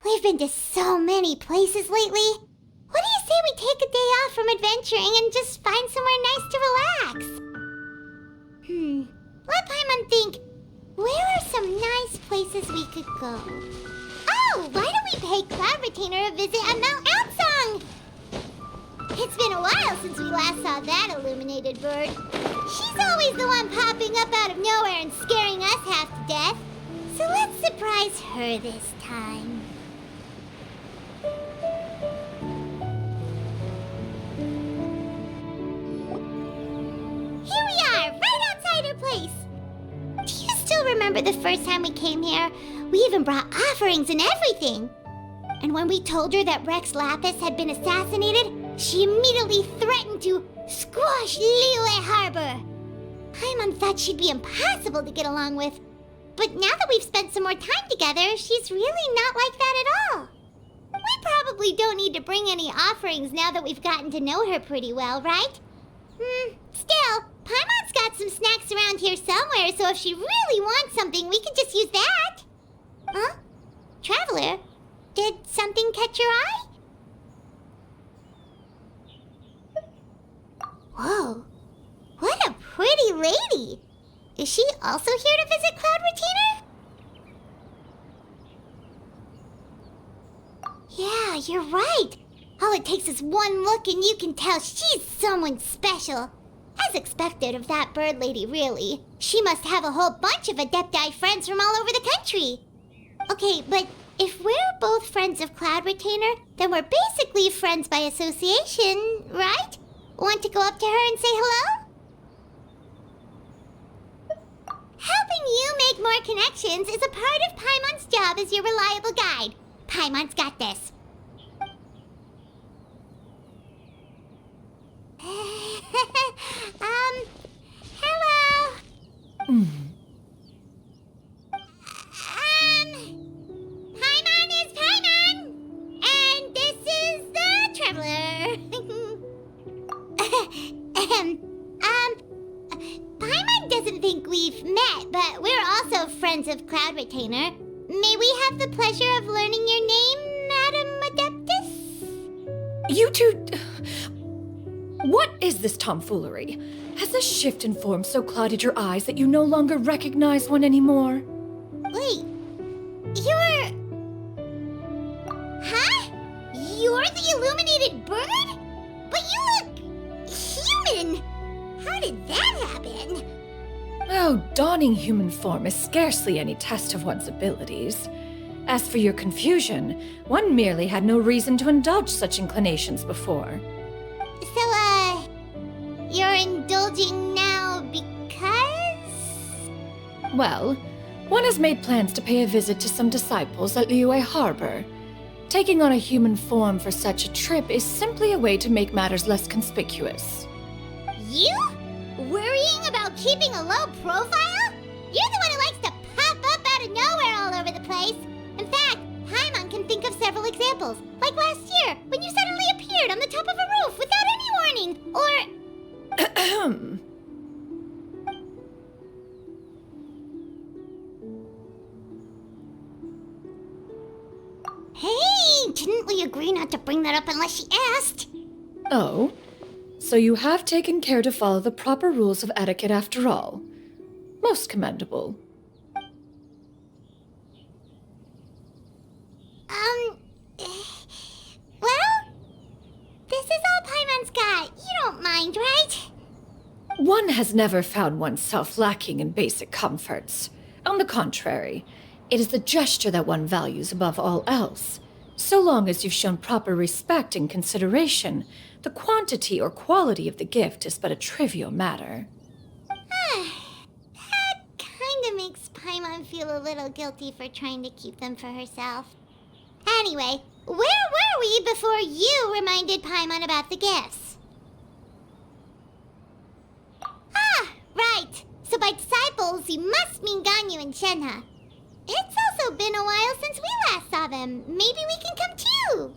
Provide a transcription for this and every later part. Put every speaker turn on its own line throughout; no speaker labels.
We've been to so many places lately. What do you say we take a day off from adventuring and just find somewhere nice to relax? Let Paimon think. Where are some nice places we could go? Oh, why don't we pay Cloud Retainer a visit at Mount Outsong? It's been a while since we last saw that illuminated bird. She's always the one popping up out of nowhere and scaring us half to death. So let's surprise her this time. Here we are, right outside her place. Do you still remember the first time we came here? We even brought offerings and everything. And when we told her that Rex Lapis had been assassinated, she immediately threatened to squash Liyue Harbor. Paimon thought she'd be impossible to get along with. But now that we've spent some more time together, she's really not like that at all. We probably don't need to bring any offerings now that we've gotten to know her pretty well, right? Still, Paimon's got some snacks around here somewhere, so if she really wants something, we can just use that. Huh? Traveler, did something catch your eye? Whoa, what a pretty lady. Is she also here to visit Cloud Retainer? Yeah, you're right. All it takes is one look and you can tell she's someone special. As expected of that bird lady, really. She must have a whole bunch of Adepti friends from all over the country. Okay, but if we're both friends of Cloud Retainer, then we're basically friends by association, right? Want to go up to her and say hello? Helping you make more connections is a part of Paimon's job as your reliable guide. Paimon's got this. Hello? Paimon is Paimon! And this is the Traveler. Paimon doesn't think we've met, but we're also friends of Cloud Retainer. May we have the pleasure of learning your name, Madam Adeptus?
You two... What is this tomfoolery? Has this shift in form so clouded your eyes that you no longer recognize one anymore?
Wait, you're... Huh? You're the illuminated bird? But you look... human! How did that happen?
Oh, donning human form is scarcely any test of one's abilities. As for your confusion, one merely had no reason to indulge such inclinations before.
So, you're indulging now because?
Well, one has made plans to pay a visit to some disciples at Liyue Harbor. Taking on a human form for such a trip is simply a way to make matters less conspicuous.
You? Worrying about keeping a low profile? You're the one who likes to pop up out of nowhere all over the place. In fact, Paimon can think of several examples. Like last year, when you suddenly appeared on the top of a roof without any warning. Or... Hey, didn't we agree not to bring that up unless she asked?
Oh? So you have taken care to follow the proper rules of etiquette after all. Most commendable.
Well, this is all Paimon's got. You don't mind, right?
One has never found oneself lacking in basic comforts. On the contrary, it is the gesture that one values above all else. So long as you've shown proper respect and consideration, the quantity or quality of the gift is but a trivial matter.
That kinda makes Paimon feel a little guilty for trying to keep them for herself. Anyway, where were we before you reminded Paimon about the gifts? Ah, right. So by disciples, you must mean Ganyu and Shenhe. It's also been a while since we last saw them. Maybe we can come too.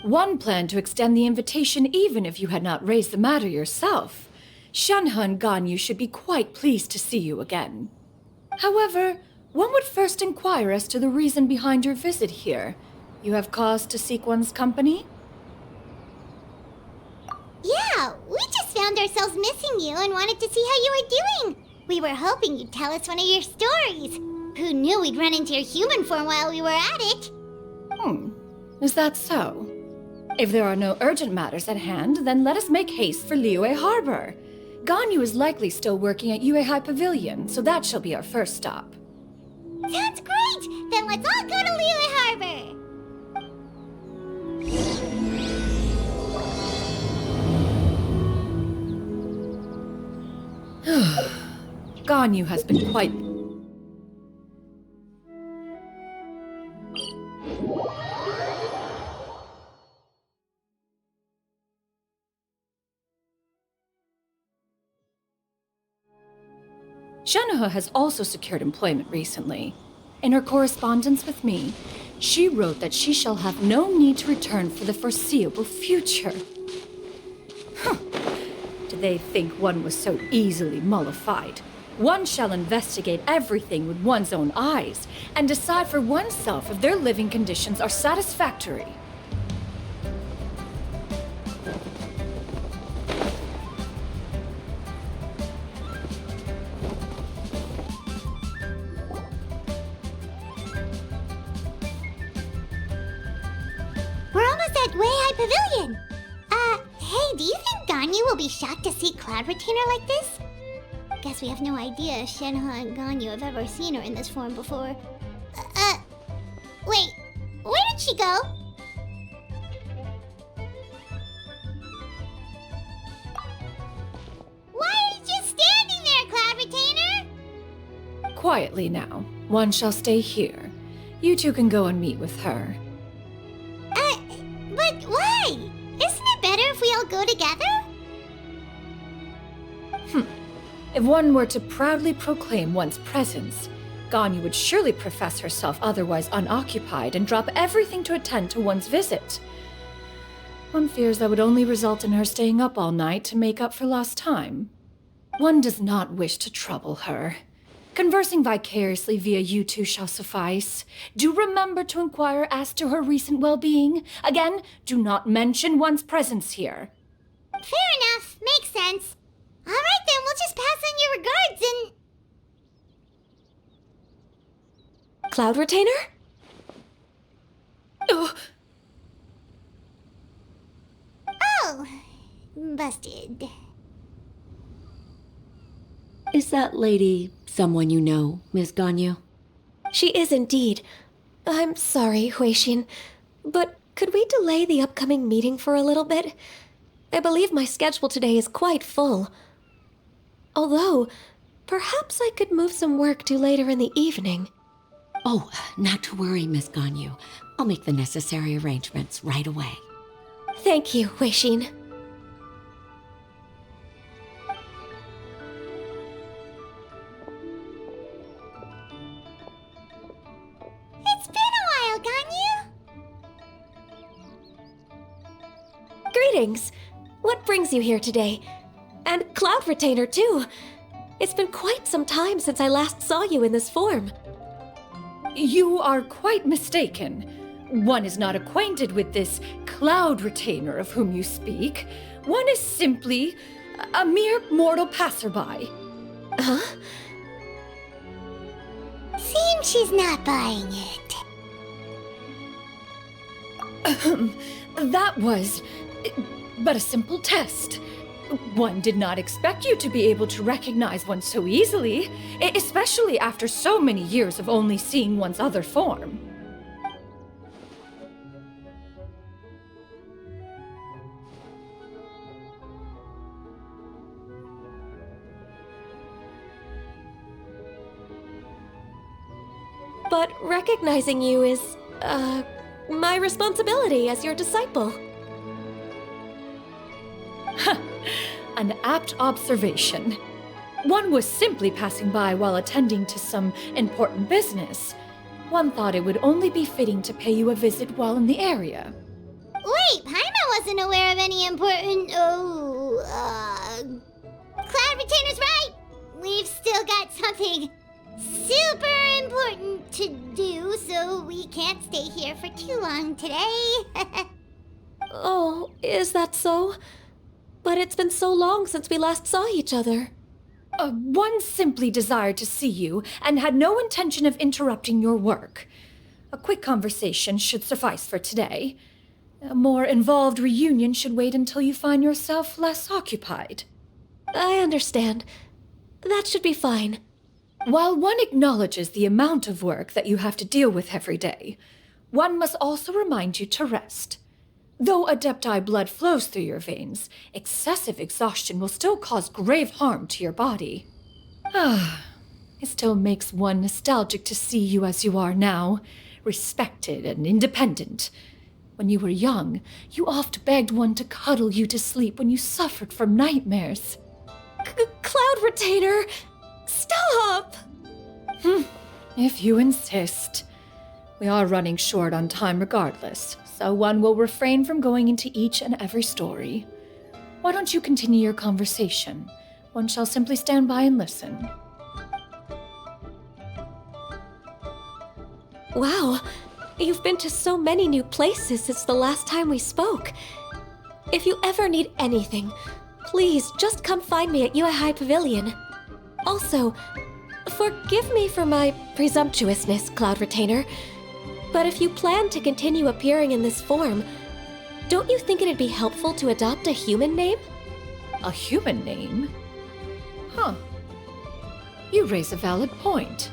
One planned to extend the invitation even if you had not raised the matter yourself. Shenhe and Ganyu should be quite pleased to see you again. However, one would first inquire as to the reason behind your visit here. You have cause to seek one's company?
Yeah, we just found ourselves missing you and wanted to see how you were doing. We were hoping you'd tell us one of your stories. Who knew we'd run into your human form while we were at it?
Is that so? If there are no urgent matters at hand, then let us make haste for Liyue Harbor. Ganyu is likely still working at Yuehai Pavilion, so that shall be our first stop.
Sounds great! Then let's all go to Liyue Harbor!
Ganyu has been quite... Shenoha has also secured employment recently. In her correspondence with me, she wrote that she shall have no need to return for the foreseeable future. Did they think one was so easily mollified? One shall investigate everything with one's own eyes and decide for oneself if their living conditions are satisfactory.
We're almost at Weihai Pavilion! Hey, do you think Ganyu will be shocked to see Cloud Retainer like this? Guess we have no idea if Shenhe and Ganyu have ever seen her in this form before. Wait, where did she go? Why are you just standing there, Cloud Retainer?
Quietly now. One shall stay here. You two can go and meet with her.
But why? Isn't it better if we all go together?
If one were to proudly proclaim one's presence, Ganyu would surely profess herself otherwise unoccupied and drop everything to attend to one's visit. One fears that would only result in her staying up all night to make up for lost time. One does not wish to trouble her. Conversing vicariously via you two shall suffice. Do remember to inquire as to her recent well-being. Again, do not mention one's presence here.
Fair enough. Makes sense. All right then, we'll just pass on your regards and...
Cloud Retainer?
Oh, busted.
Is that lady someone you know, Miss Ganyu?
She is indeed. I'm sorry, Huixin, but could we delay the upcoming meeting for a little bit? I believe my schedule today is quite full. Although, perhaps I could move some work to later in the evening.
Oh, not to worry, Miss Ganyu. I'll make the necessary arrangements right away.
Thank you, Huixin.
It's been a while, Ganyu.
Greetings. What brings you here today? And Cloud Retainer, too. It's been quite some time since I last saw you in this form.
You are quite mistaken. One is not acquainted with this Cloud Retainer of whom you speak. One is simply a mere mortal passerby.
Huh?
Seems she's not buying it.
That was but a simple test. One did not expect you to be able to recognize one so easily, especially after so many years of only seeing one's other form.
But recognizing you is, my responsibility as your disciple.
An apt observation. One was simply passing by while attending to some important business. One thought it would only be fitting to pay you a visit while in the area.
Wait, Paimon wasn't aware of any important... Cloud Retainer's right! We've still got something super important to do, so we can't stay here for too long today.
Oh, is that so? But it's been so long since we last saw each other.
One simply desired to see you and had no intention of interrupting your work. A quick conversation should suffice for today. A more involved reunion should wait until you find yourself less occupied.
I understand. That should be fine.
While one acknowledges the amount of work that you have to deal with every day, one must also remind you to rest. Though Adepti blood flows through your veins, excessive exhaustion will still cause grave harm to your body. It still makes one nostalgic to see you as you are now, respected and independent. When you were young, you oft begged one to cuddle you to sleep when you suffered from nightmares.
Cloud Retainer! Stop!
If you insist. We are running short on time regardless, so one will refrain from going into each and every story. Why don't you continue your conversation? One shall simply stand by and listen.
Wow, you've been to so many new places since the last time we spoke. If you ever need anything, please just come find me at High Pavilion. Also, forgive me for my presumptuousness, Cloud Retainer, but if you plan to continue appearing in this form, don't you think it'd be helpful to adopt a human name?
A human name? Huh. You raise a valid point.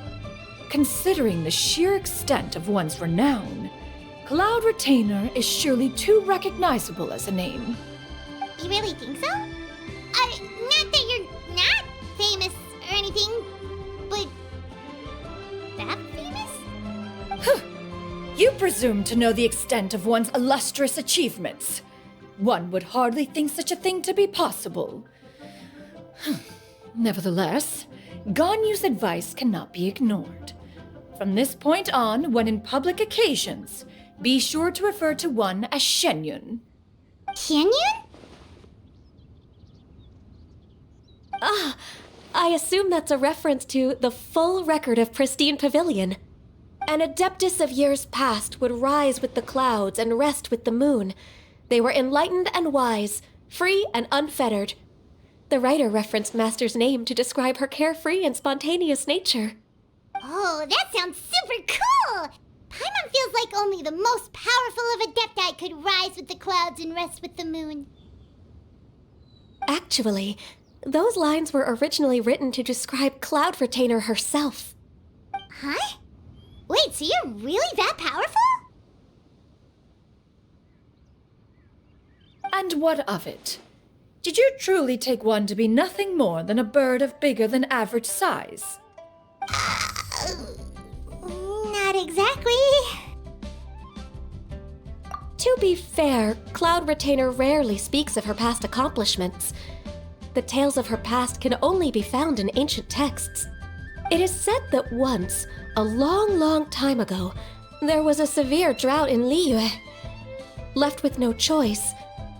Considering the sheer extent of one's renown, Cloud Retainer is surely too recognizable as a name.
You really think so? Not that you're not famous or anything, but that famous?
You presume to know the extent of one's illustrious achievements. One would hardly think such a thing to be possible. Nevertheless, Ganyu's advice cannot be ignored. From this point on, when in public occasions, be sure to refer to one as Xianyun.
Xianyun?
I assume that's a reference to the full record of Pristine Pavilion. An Adeptus of years past would rise with the clouds and rest with the moon. They were enlightened and wise, free and unfettered. The writer referenced Master's name to describe her carefree and spontaneous nature.
Oh, that sounds super cool! Paimon feels like only the most powerful of Adepti could rise with the clouds and rest with the moon.
Actually, those lines were originally written to describe Cloud Retainer herself.
Huh? Wait, so you're really that powerful?
And what of it? Did you truly take one to be nothing more than a bird of bigger than average size?
Not exactly.
To be fair, Cloud Retainer rarely speaks of her past accomplishments. The tales of her past can only be found in ancient texts. It is said that once, a long, long time ago, there was a severe drought in Liyue. Left with no choice,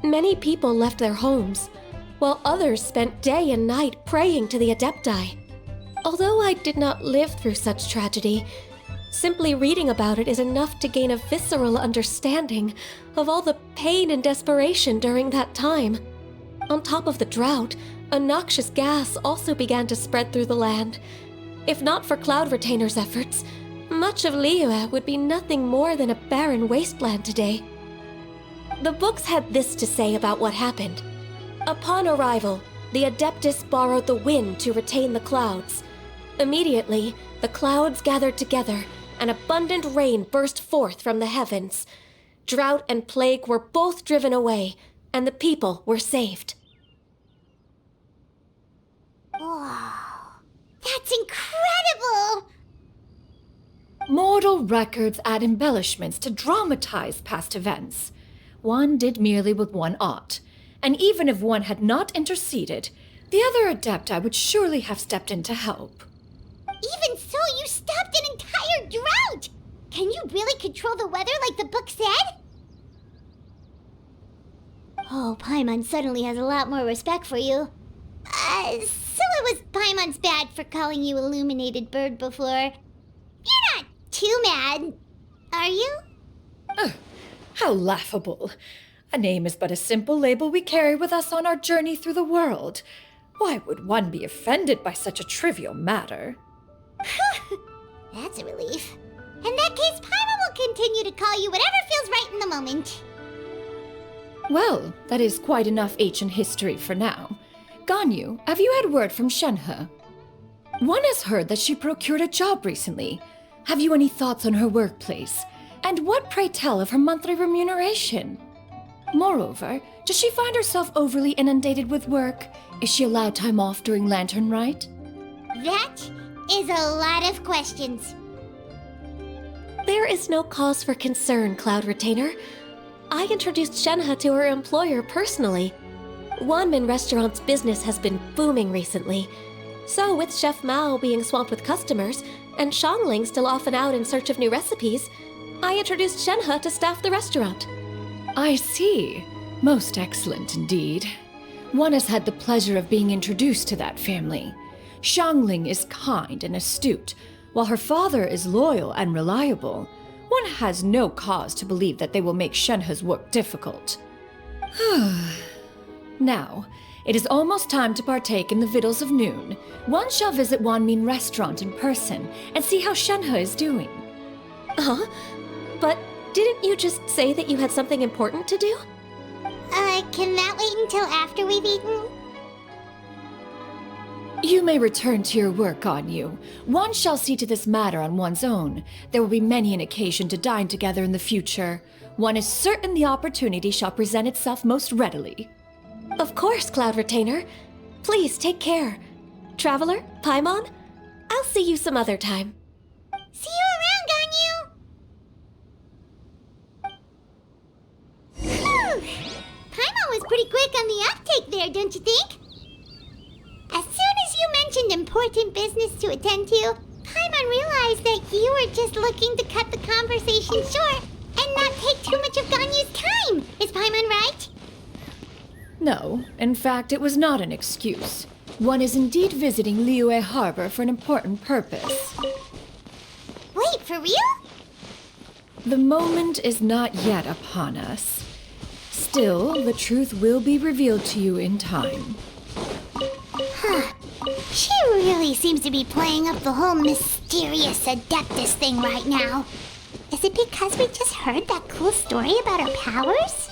many people left their homes, while others spent day and night praying to the Adepti. Although I did not live through such tragedy, simply reading about it is enough to gain a visceral understanding of all the pain and desperation during that time. On top of the drought, a noxious gas also began to spread through the land. If not for Cloud Retainer's efforts, much of Liyue would be nothing more than a barren wasteland today. The books had this to say about what happened. Upon arrival, the Adeptus borrowed the wind to retain the clouds. Immediately, the clouds gathered together, and abundant rain burst forth from the heavens. Drought and plague were both driven away, and the people were saved.
Wow, that's incredible!
Mortal records add embellishments to dramatize past events. One did merely what one ought, and even if one had not interceded, the other Adepti would surely have stepped in to help.
Even so, you stopped an entire drought! Can you really control the weather like the book said? Oh, Paimon suddenly has a lot more respect for you. So it was Paimon's bad for calling you Illuminated Bird before. You're not too mad, are you?
How laughable. A name is but a simple label we carry with us on our journey through the world. Why would one be offended by such a trivial matter?
That's a relief. In that case, Paimon will continue to call you whatever feels right in the moment.
Well, that is quite enough ancient history for now. Ganyu, have you had word from Shenhe? One has heard that she procured a job recently. Have you any thoughts on her workplace? And what, pray tell, of her monthly remuneration? Moreover, does she find herself overly inundated with work? Is she allowed time off during Lantern Rite?
That is a lot of questions.
There is no cause for concern, Cloud Retainer. I introduced Shenhe to her employer personally. Wanmin Restaurant's business has been booming recently. So, with Chef Mao being swamped with customers, and Shangling still off and out in search of new recipes, I introduced Shenhe to staff the restaurant.
I see. Most excellent indeed. One has had the pleasure of being introduced to that family. Shangling is kind and astute, while her father is loyal and reliable. One has no cause to believe that they will make Shenhe's work difficult. Now, it is almost time to partake in the victuals of noon. One shall visit Wanmin Restaurant in person and see how Shenhe is doing.
Huh? But didn't you just say that you had something important to do?
Can that wait until after we've eaten?
You may return to your work, Ganyu. One shall see to this matter on one's own. There will be many an occasion to dine together in the future. One is certain the opportunity shall present itself most readily.
Of course, Cloud Retainer. Please take care. Traveler, Paimon, I'll see you some other time.
See you around, Ganyu! Phew! Paimon was pretty quick on the uptake there, don't you think? As soon as you mentioned important business to attend to, Paimon realized that you were just looking to cut the conversation short and not take too much of Ganyu's time. Is Paimon right?
No, in fact, it was not an excuse. One is indeed visiting Liyue Harbor for an important purpose.
Wait, for real?
The moment is not yet upon us. Still, the truth will be revealed to you in time.
She really seems to be playing up the whole mysterious Adeptus thing right now. Is it because we just heard that cool story about her powers?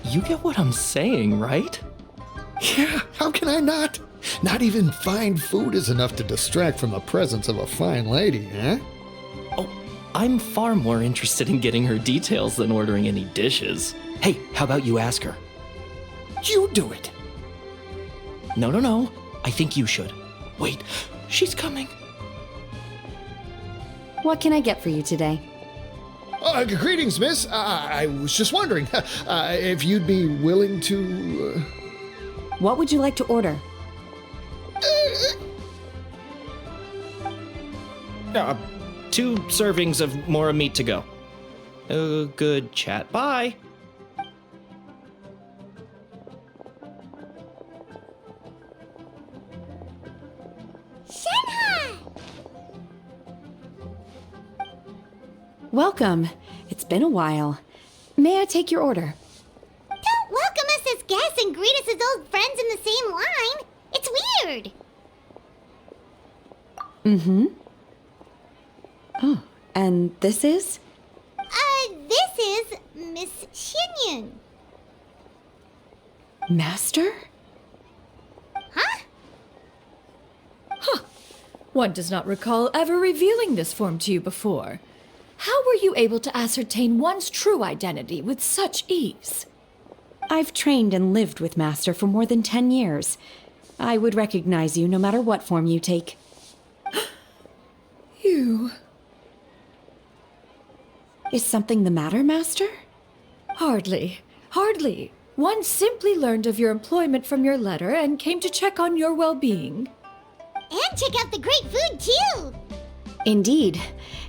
You get what I'm saying, right?
Yeah, how can I not? Not even fine food is enough to distract from the presence of a fine lady, eh?
Oh, I'm far more interested in getting her details than ordering any dishes. Hey, how about you ask her?
You do it!
No. I think you should. Wait, she's coming.
What can I get for you today?
Greetings, miss. I was just wondering if you'd be willing to...
What would you like to order?
2 servings of more meat to go. Good chat. Bye.
Shenhe!
Welcome. It's been a while. May I take your order?
Don't welcome us as guests and greet us as old friends in the same line. It's weird.
Mm-hmm. Oh, and this is?
This is Miss Xianyun.
Master?
Huh?
One does not recall ever revealing this form to you before. How were you able to ascertain one's true identity with such ease?
I've trained and lived with Master for more than 10 years. I would recognize you no matter what form you take.
You...
Is something the matter, Master?
Hardly. Hardly. One simply learned of your employment from your letter and came to check on your well-being.
And check out the great food, too!
Indeed.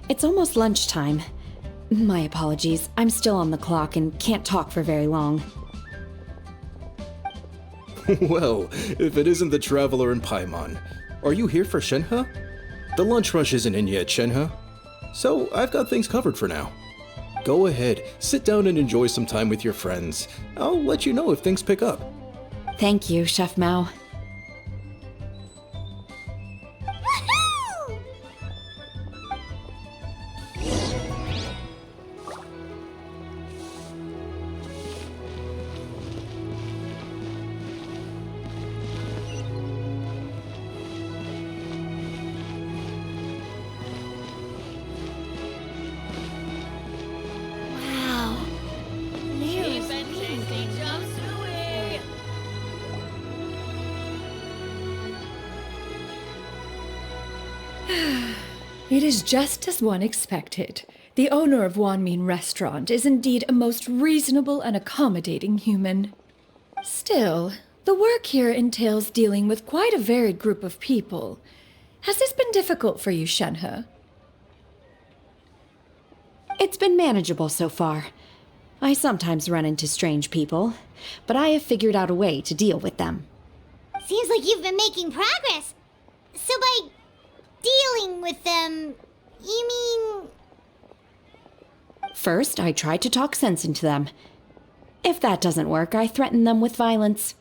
It's almost lunchtime. My apologies. I'm still on the clock and can't talk for very long.
Well, if it isn't the Traveler in Paimon, are you here for Shenhe? The lunch rush isn't in yet, Shenhe. So I've got things covered for now. Go ahead, sit down and enjoy some time with your friends. I'll let you know if things pick up.
Thank you, Chef Mao.
Woohoo! Wow. Leo's
It is just as one expected. The owner of Wanmin Restaurant is indeed a most reasonable and accommodating human. Still, the work here entails dealing with quite a varied group of people. Has this been difficult for you, Shenhe?
It's been manageable so far. I sometimes run into strange people, but I have figured out a way to deal with them.
Seems like you've been making progress. So by dealing with them, you mean...
First, I try to talk sense into them. If that doesn't work, I threaten them with violence.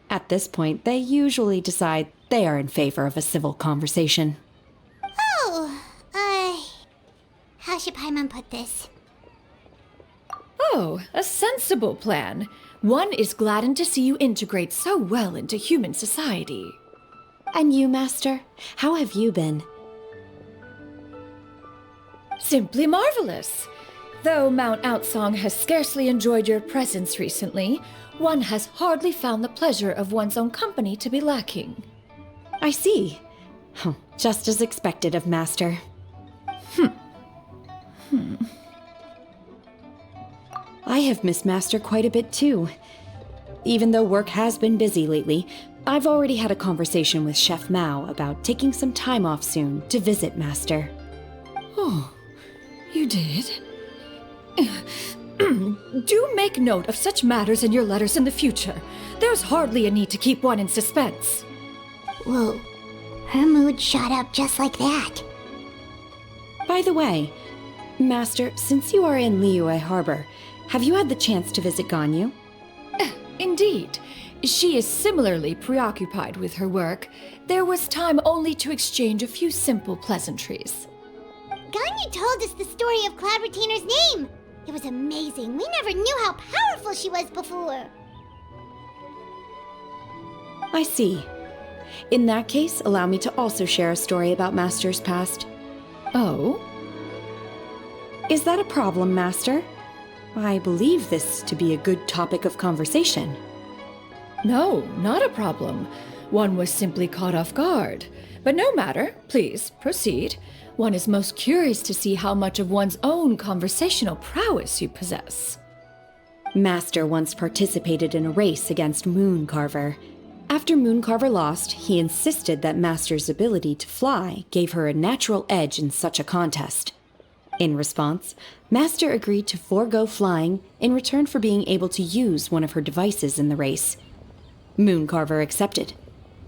At this point, they usually decide they are in favor of a civil conversation.
Oh, how should Paimon put this?
Oh, a sensible plan. One is gladdened to see you integrate so well into human society.
And you, Master? How have you been?
Simply marvelous. Though Mount Outsong has scarcely enjoyed your presence recently, one has hardly found the pleasure of one's own company to be lacking.
I see. Just as expected of Master. I have missed Master quite a bit too. Even though work has been busy lately, I've already had a conversation with Chef Mao about taking some time off soon to visit Master.
Oh, you did? Do make note of such matters in your letters in the future. There's hardly a need to keep one in suspense.
Whoa, her mood shot up just like that.
By the way, Master, since you are in Liyue Harbor, have you had the chance to visit Ganyu?
Indeed. She is similarly preoccupied with her work. There was time only to exchange a few simple pleasantries.
Ganyu told us the story of Cloud Retainer's name. It was amazing. We never knew how powerful she was before.
I see. In that case, allow me to also share a story about Master's past.
Oh?
Is that a problem, Master? I believe this to be a good topic of conversation.
No, not a problem. One was simply caught off guard. But no matter, please, proceed. One is most curious to see how much of one's own conversational prowess you possess.
Master once participated in a race against Mooncarver. After Mooncarver lost, he insisted that Master's ability to fly gave her a natural edge in such a contest. In response, Master agreed to forego flying in return for being able to use one of her devices in the race. Mooncarver accepted,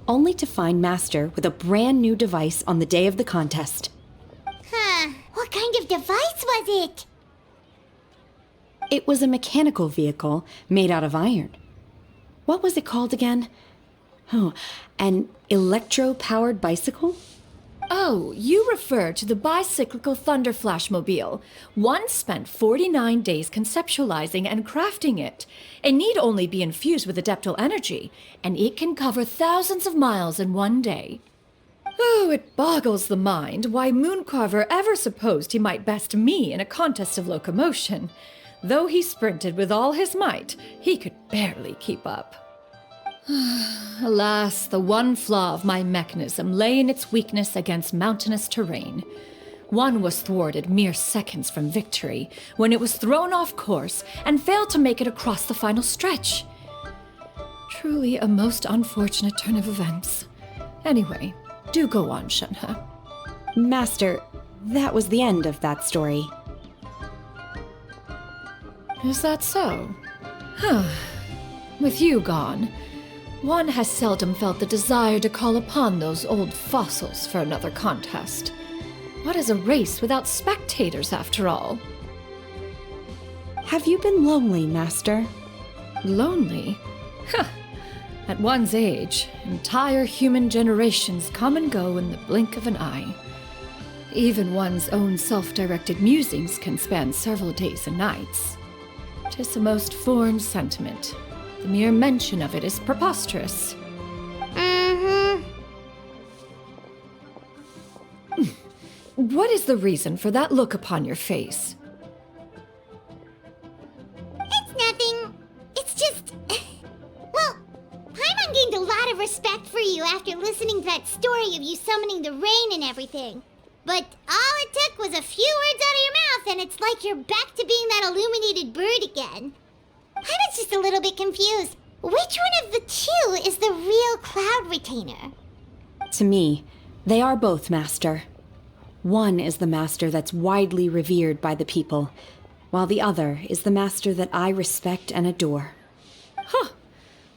only to find Master with a brand new device on the day of the contest.
Huh, what kind of device was it?
It was a mechanical vehicle made out of iron. What was it called again? Oh, an electro-powered bicycle?
Oh, you refer to the bicyclical Thunder Flashmobile. One spent 49 days conceptualizing and crafting it. It need only be infused with adeptal energy, and it can cover thousands of miles in one day. Oh, it boggles the mind why Mooncarver ever supposed he might best me in a contest of locomotion. Though he sprinted with all his might, he could barely keep up. Alas, the one flaw of my mechanism lay in its weakness against mountainous terrain. One was thwarted mere seconds from victory when it was thrown off course and failed to make it across the final stretch. Truly a most unfortunate turn of events. Anyway, do go on, Shenhe.
Master, that was the end of that story.
Is that so? With you gone, one has seldom felt the desire to call upon those old fossils for another contest. What is a race without spectators, after all?
Have you been lonely, Master?
Lonely? At one's age, entire human generations come and go in the blink of an eye. Even one's own self-directed musings can span several days and nights. 'Tis a most foreign sentiment. The mere mention of it is preposterous. What is the reason for that look upon your face?
It's nothing. It's just... Well, Paimon gained a lot of respect for you after listening to that story of you summoning the rain and everything. But all it took was a few words out of your mouth and it's like you're back to being that illuminated bird again. Paimon's just a little bit confused. Which one of the two is the real cloud retainer?
To me, they are both, Master. One is the master that's widely revered by the people, while the other is the master that I respect and adore.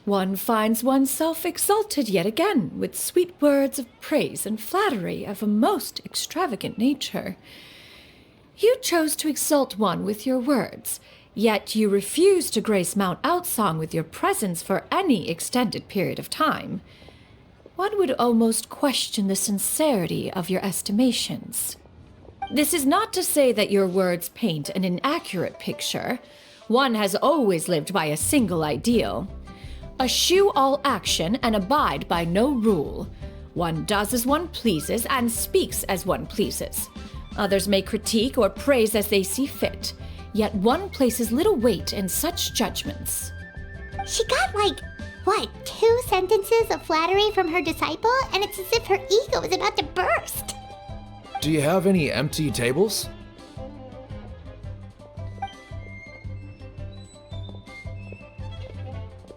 One finds oneself exalted yet again with sweet words of praise and flattery of a most extravagant nature. You chose to exalt one with your words, yet you refuse to grace Mount Outsong with your presence for any extended period of time. One would almost question the sincerity of your estimations. This is not to say that your words paint an inaccurate picture. One has always lived by a single ideal. Eschew all action and abide by no rule. One does as one pleases and speaks as one pleases. Others may critique or praise as they see fit, yet one places little weight in such judgments.
She got what, 2 sentences of flattery from her disciple, and it's as if her ego is about to burst.
Do you have any empty tables?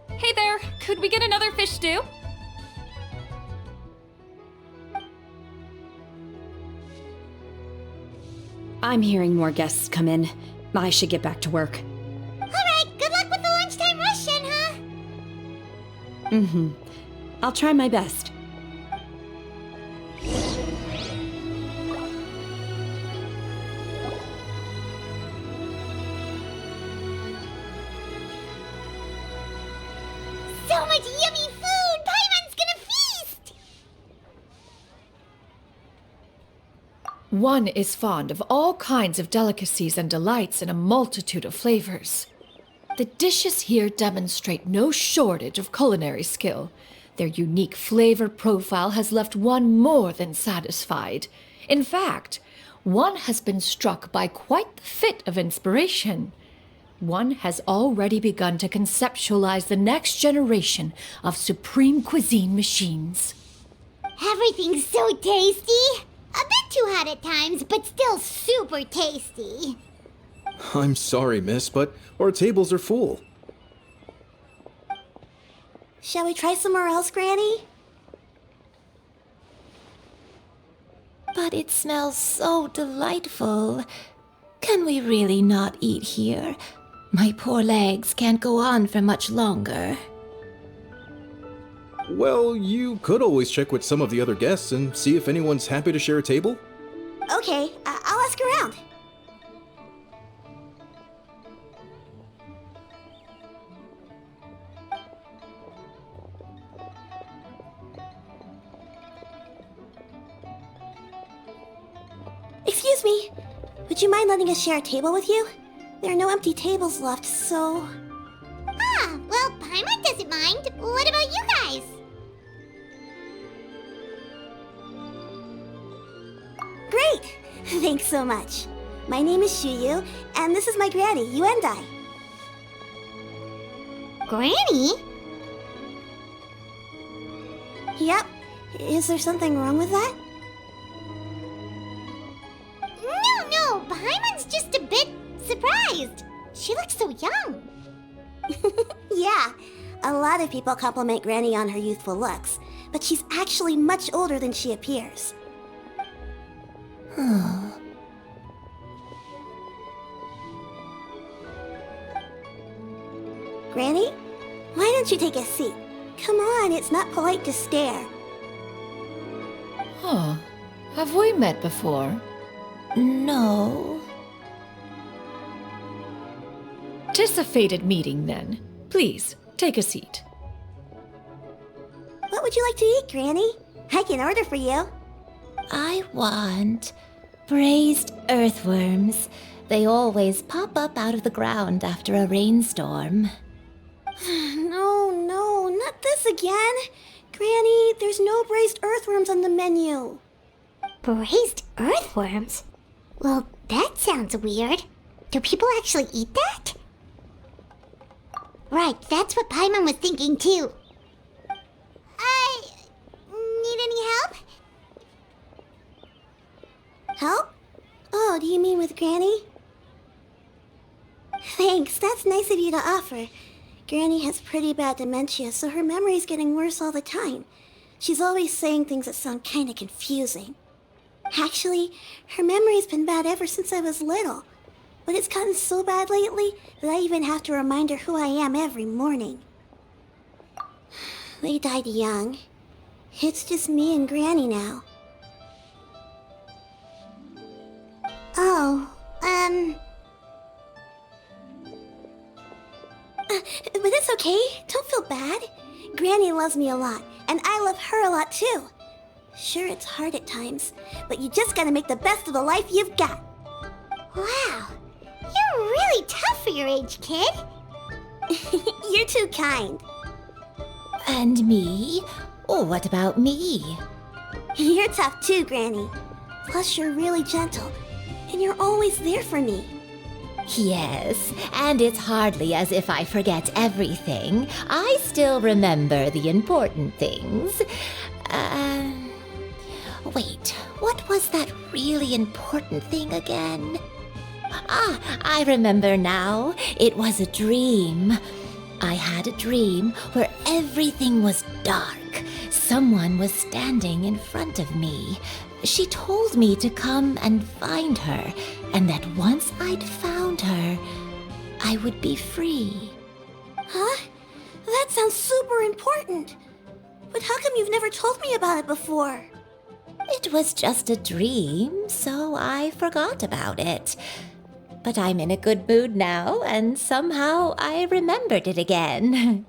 Hey there, could we get another fish stew?
I'm hearing more guests come in. I should get back to work.
Alright, good luck with the lunchtime rush, Shenhe.
I'll try my best.
So much yummy food! Paimon's gonna feast!
One is fond of all kinds of delicacies and delights in a multitude of flavors. The dishes here demonstrate no shortage of culinary skill. Their unique flavor profile has left one more than satisfied. In fact, one has been struck by quite the fit of inspiration. One has already begun to conceptualize the next generation of supreme cuisine machines.
Everything's so tasty! A bit too hot at times, but still super tasty.
I'm sorry, miss, but our tables are full.
Shall we try somewhere else, Granny?
But it smells so delightful. Can we really not eat here? My poor legs can't go on for much longer.
Well, you could always check with some of the other guests and see if anyone's happy to share a table.
Okay, I'll ask around. Excuse me, would you mind letting us share a table with you? There are no empty tables left, so... Ah, well, Paimon doesn't mind. What about you guys? Great! Thanks so much. My name is Xianyun, and this is my granny, Yuendai. Granny? Yep. Is there something wrong with that? surprised. She looks so young.
Yeah, a lot of people compliment Granny on her youthful looks, but she's actually much older than she appears. Granny, why don't you take a seat? Come on, it's not polite to stare.
Huh. Have we met before?
No.
'Tis a fated meeting, then. Please, take a seat.
What would you like to eat, Granny? I can order for you.
I want braised earthworms. They always pop up out of the ground after a rainstorm.
No, not this again. Granny, there's no braised earthworms on the menu.
Braised earthworms? Well, that sounds weird. Do people actually eat that? Right, that's what Paimon was thinking too. I need any help?
Help? Oh, do you mean with Granny? Thanks, that's nice of you to offer. Granny has pretty bad dementia, so her memory's getting worse all the time. She's always saying things that sound kinda confusing. Actually, her memory's been bad ever since I was little. But it's gotten so bad lately that I even have to remind her who I am every morning. They died young. It's just me and Granny now. Oh, but it's okay. Don't feel bad. Granny loves me a lot, and I love her a lot too. Sure, it's hard at times, but you just gotta make the best of the life you've got.
Wow, you're really tough for your age, kid.
You're too kind.
And me? Oh, what about me?
You're tough too, Granny. Plus, you're really gentle, and you're always there for me.
Yes, and it's hardly as if I forget everything. I still remember the important things. Wait, what was that really important thing again? Ah, I remember now. It was a dream. I had a dream where everything was dark. Someone was standing in front of me. She told me to come and find her, and that once I'd found her, I would be free.
Huh? That sounds super important. But how come you've never told me about it before?
It was just a dream, so I forgot about it. But I'm in a good mood now, and somehow I remembered it again.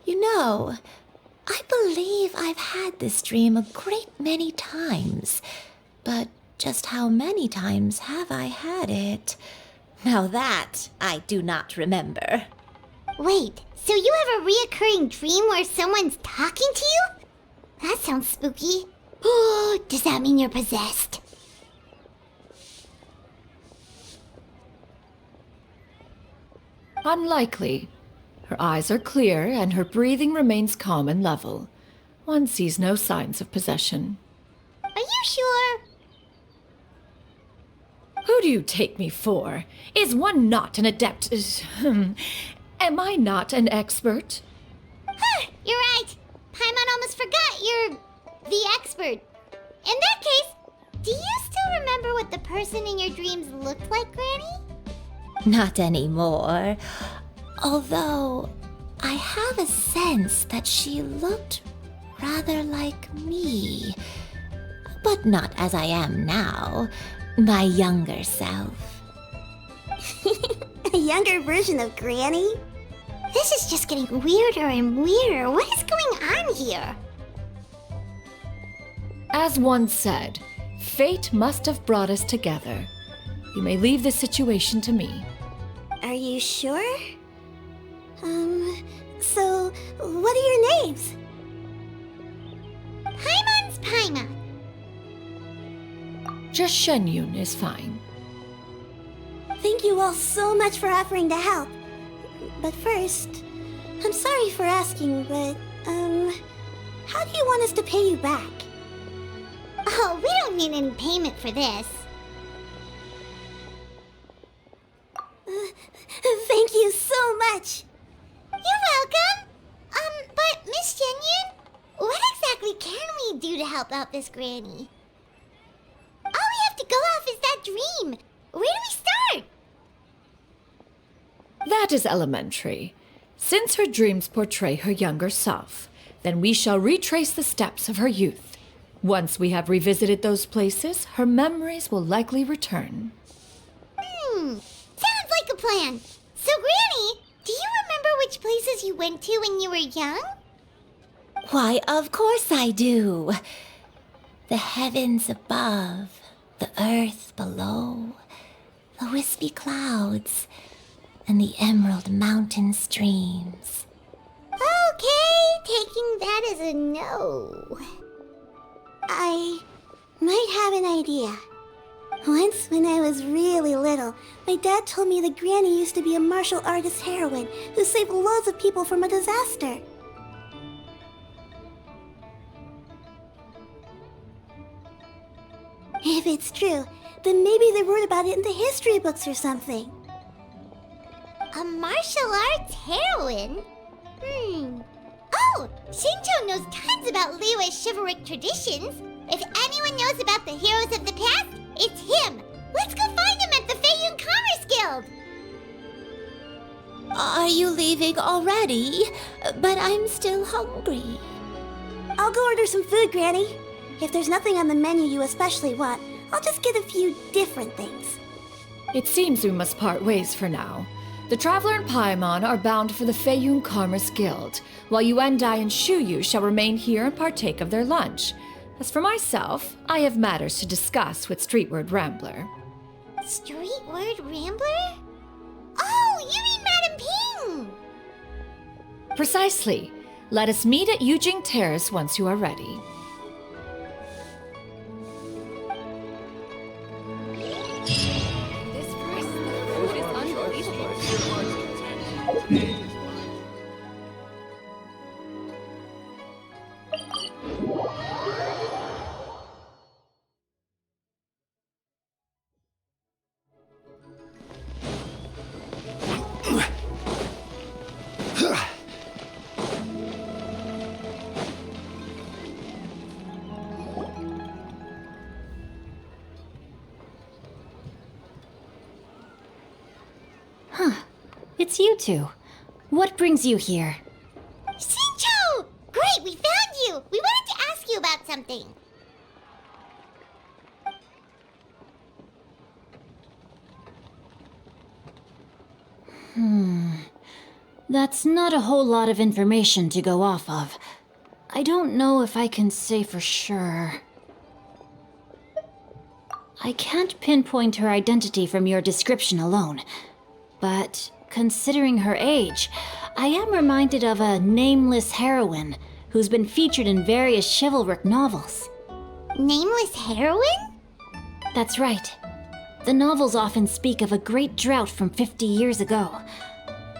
You know, I believe I've had this dream a great many times. But just how many times have I had it? Now that I do not remember.
Wait, so you have a reoccurring dream where someone's talking to you? That sounds spooky. Oh, does that mean you're possessed?
Unlikely. Her eyes are clear and her breathing remains calm and level. One sees no signs of possession.
Are you sure?
Who do you take me for? Is one not an adept? Am I not an expert?
Huh, you're right. Paimon almost forgot you're the expert. In that case, do you still remember what the person in your dreams looked like, Granny?
Not anymore. Although, I have a sense that she looked rather like me. But not as I am now. My younger self.
A younger version of Granny?
This is just getting weirder and weirder. What is going on here?
As one said, fate must have brought us together. You may leave this situation to me.
Are you sure? So, what are your names?
Paimon's Paimon.
Just Xianyun is fine.
Thank you all so much for offering to help. But first, I'm sorry for asking, but, how do you want us to pay you back?
Oh, we don't need any payment for this.
Thank you so much.
You're welcome. But Miss Xianyun, what exactly can we do to help out this granny? All we have to go off is that dream. Where do we start?
That is elementary. Since her dreams portray her younger self, then we shall retrace the steps of her youth. Once we have revisited those places, her memories will likely return.
Sounds like a plan. So, Granny, do you remember which places you went to when you were young?
Why, of course I do. The heavens above, the earth below, the wispy clouds, and the emerald mountain streams.
Okay, taking that as a no.
I might have an idea. Once, when I was really little, my dad told me that Granny used to be a martial artist heroine who saved loads of people from a disaster. If it's true, then maybe they wrote about it in the history books or something.
A martial arts heroine? Oh, Shincho knows tons about Liyue's chivalric traditions. If anyone knows about the heroes of the past, it's him. Let's go find him at the Feiyun Commerce Guild.
Are you leaving already? But I'm still hungry.
I'll go order some food, Granny. If there's nothing on the menu you especially want, I'll just get a few different things.
It seems we must part ways for now. The Traveler and Paimon are bound for the Feiyun Commerce Guild, while Yuendai and Shuyu shall remain here and partake of their lunch. As for myself, I have matters to discuss with Streetward Rambler.
Streetward Rambler? Oh, you mean Madame Ping!
Precisely. Let us meet at Yujing Terrace once you are ready.
It's you two. What brings you here?
Shincho! Great, we found you! We wanted to ask you about something.
That's not a whole lot of information to go off of. I don't know if I can say for sure. I can't pinpoint her identity from your description alone, but considering her age, I am reminded of a nameless heroine who's been featured in various chivalric novels.
Nameless heroine?
That's right. The novels often speak of a great drought from 50 years ago.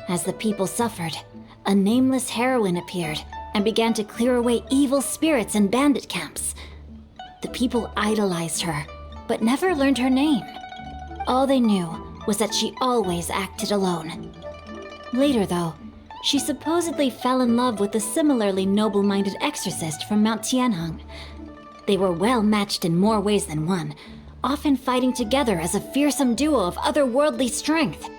As the people suffered, a nameless heroine appeared and began to clear away evil spirits and bandit camps. The people idolized her, but never learned her name. All they knew was that she always acted alone. Later, though, she supposedly fell in love with a similarly noble-minded exorcist from Mount Tianheng. They were well matched in more ways than one, often fighting together as a fearsome duo of otherworldly strength.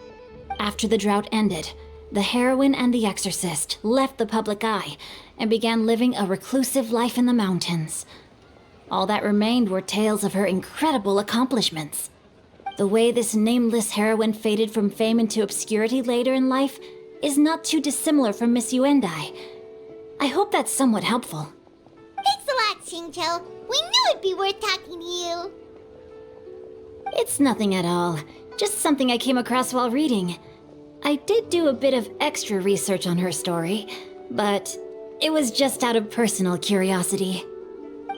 After the drought ended, the heroine and the exorcist left the public eye and began living a reclusive life in the mountains. All that remained were tales of her incredible accomplishments. The way this nameless heroine faded from fame into obscurity later in life is not too dissimilar from Miss Yuendai. I hope that's somewhat helpful.
Thanks a lot, Shincho. We knew it'd be worth talking to you.
It's nothing at all. Just something I came across while reading. I did do a bit of extra research on her story, but it was just out of personal curiosity.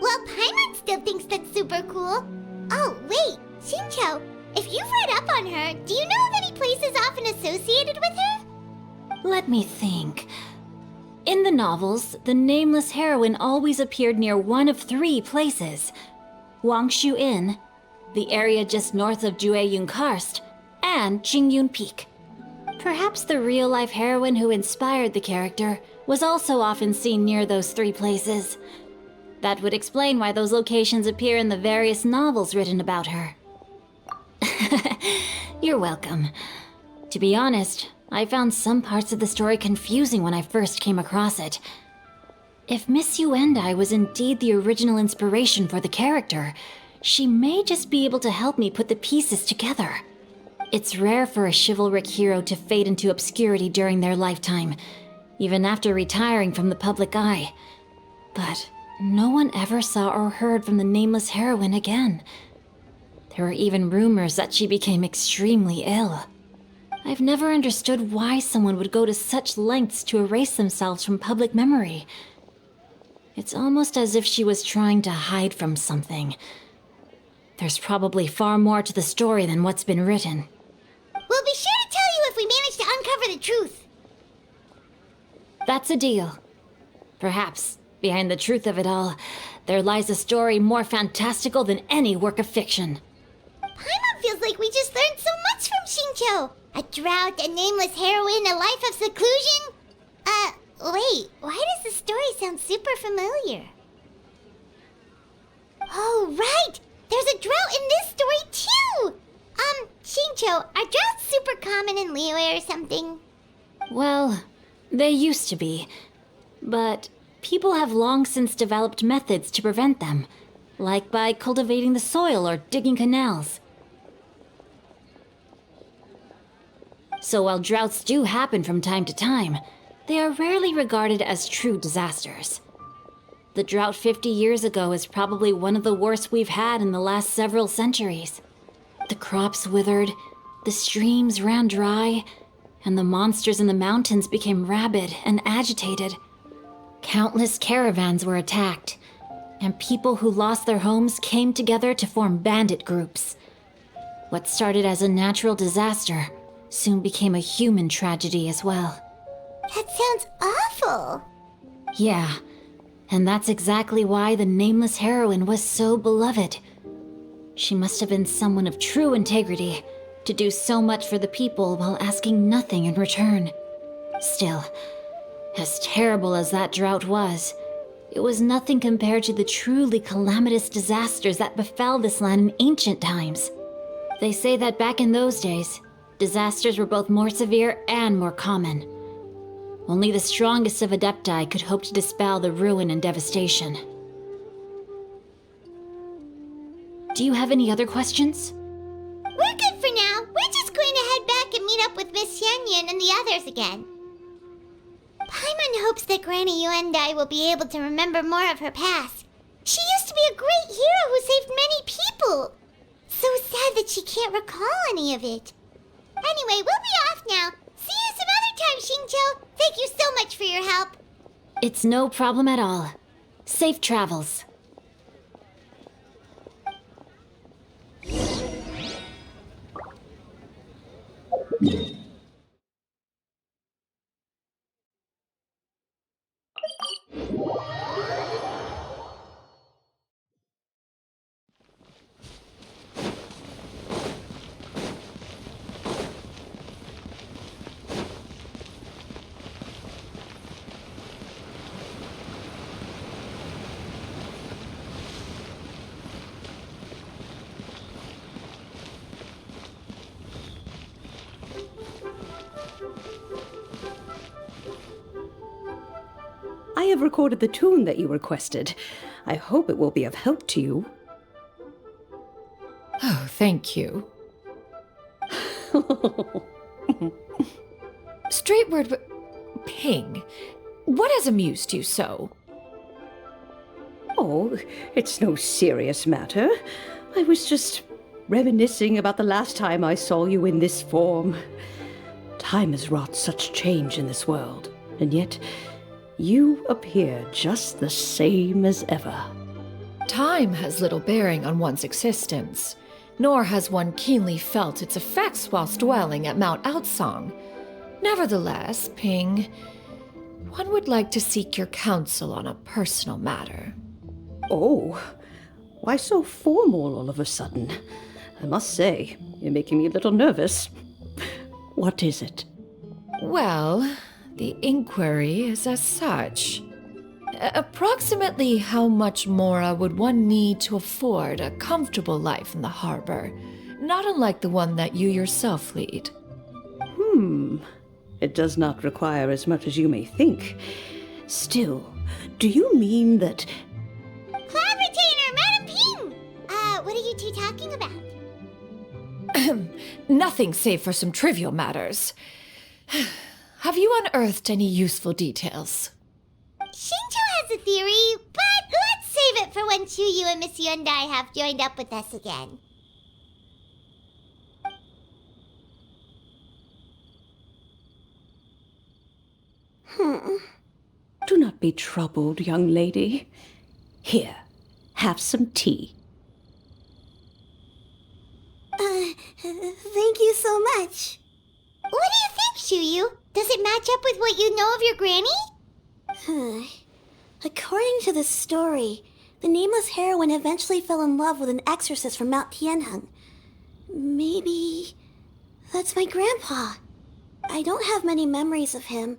Well, Paimon still thinks that's super cool. Oh, wait, Shincho, if you've read up on her, do you know of any places often associated with her?
Let me think. In the novels, the nameless heroine always appeared near one of 3 places. Wangshu Inn, the area just north of Jueyun Karst, and Qingyun Peak. Perhaps the real-life heroine who inspired the character was also often seen near those 3 places. That would explain why those locations appear in the various novels written about her. You're welcome. To be honest, I found some parts of the story confusing when I first came across it. If Miss Yuendai was indeed the original inspiration for the character, she may just be able to help me put the pieces together. It's rare for a chivalric hero to fade into obscurity during their lifetime, even after retiring from the public eye. But no one ever saw or heard from the nameless heroine again. There were even rumors that she became extremely ill. I've never understood why someone would go to such lengths to erase themselves from public memory. It's almost as if she was trying to hide from something. There's probably far more to the story than what's been written.
We'll be sure to tell you if we manage to uncover the truth.
That's a deal. Perhaps, behind the truth of it all, there lies a story more fantastical than any work of fiction.
Paimon feels like we just learned so much from Xingqiu. A drought, a nameless heroine, a life of seclusion. Wait, why does the story sound super familiar? Oh, right! There's a drought in this story, too! Xingqiu, are droughts super common in Liyue or something?
Well, they used to be. But people have long since developed methods to prevent them, like by cultivating the soil or digging canals. So while droughts do happen from time to time, they are rarely regarded as true disasters. The drought 50 years ago is probably one of the worst we've had in the last several centuries. The crops withered, the streams ran dry, and the monsters in the mountains became rabid and agitated. Countless caravans were attacked, and people who lost their homes came together to form bandit groups. What started as a natural disaster soon became a human tragedy as well.
That sounds awful.
Yeah, and that's exactly why the nameless heroine was so beloved. She must have been someone of true integrity, to do so much for the people while asking nothing in return. Still, as terrible as that drought was, it was nothing compared to the truly calamitous disasters that befell this land in ancient times. They say that back in those days, disasters were both more severe and more common. Only the strongest of Adepti could hope to dispel the ruin and devastation. Do you have any other questions?
We're good for now. We're just going to head back and meet up with Miss Xianyun and the others again. Paimon hopes that Granny Yuendai will be able to remember more of her past. She used to be a great hero who saved many people. So sad that she can't recall any of it. Anyway, we'll be off now. See you some other time, Xingqiu. Thank you so much for your help.
It's no problem at all. Safe travels.
I have recorded the tune that you requested. I hope it will be of help to you.
Oh, thank you. Straight word, Ping. What has amused you so?
Oh, it's no serious matter. I was just reminiscing about the last time I saw you in this form. Time has wrought such change in this world, and yet you appear just the same as ever.
Time has little bearing on one's existence, nor has one keenly felt its effects whilst dwelling at Mount Outsong. Nevertheless, Ping, one would like to seek your counsel on a personal matter.
Oh, why so formal all of a sudden? I must say, you're making me a little nervous. What is it?
Well, the inquiry is as such. Approximately how much more would one need to afford a comfortable life in the harbor, not unlike the one that you yourself lead?
It does not require as much as you may think. Still, do you mean that...
Cloud Retainer, Madam Ping! What are you two talking about?
Nothing save for some trivial matters. Have you unearthed any useful details?
Shinjo has a theory, but let's save it for when Chuyu and Miss Yundai have joined up with us again.
Do not be troubled, young lady. Here, have some tea.
Thank you so much.
What do you think, Chuyu? Does it match up with what you know of your granny?
According to the story, the nameless heroine eventually fell in love with an exorcist from Mount Tianheng. Maybe that's my grandpa. I don't have many memories of him,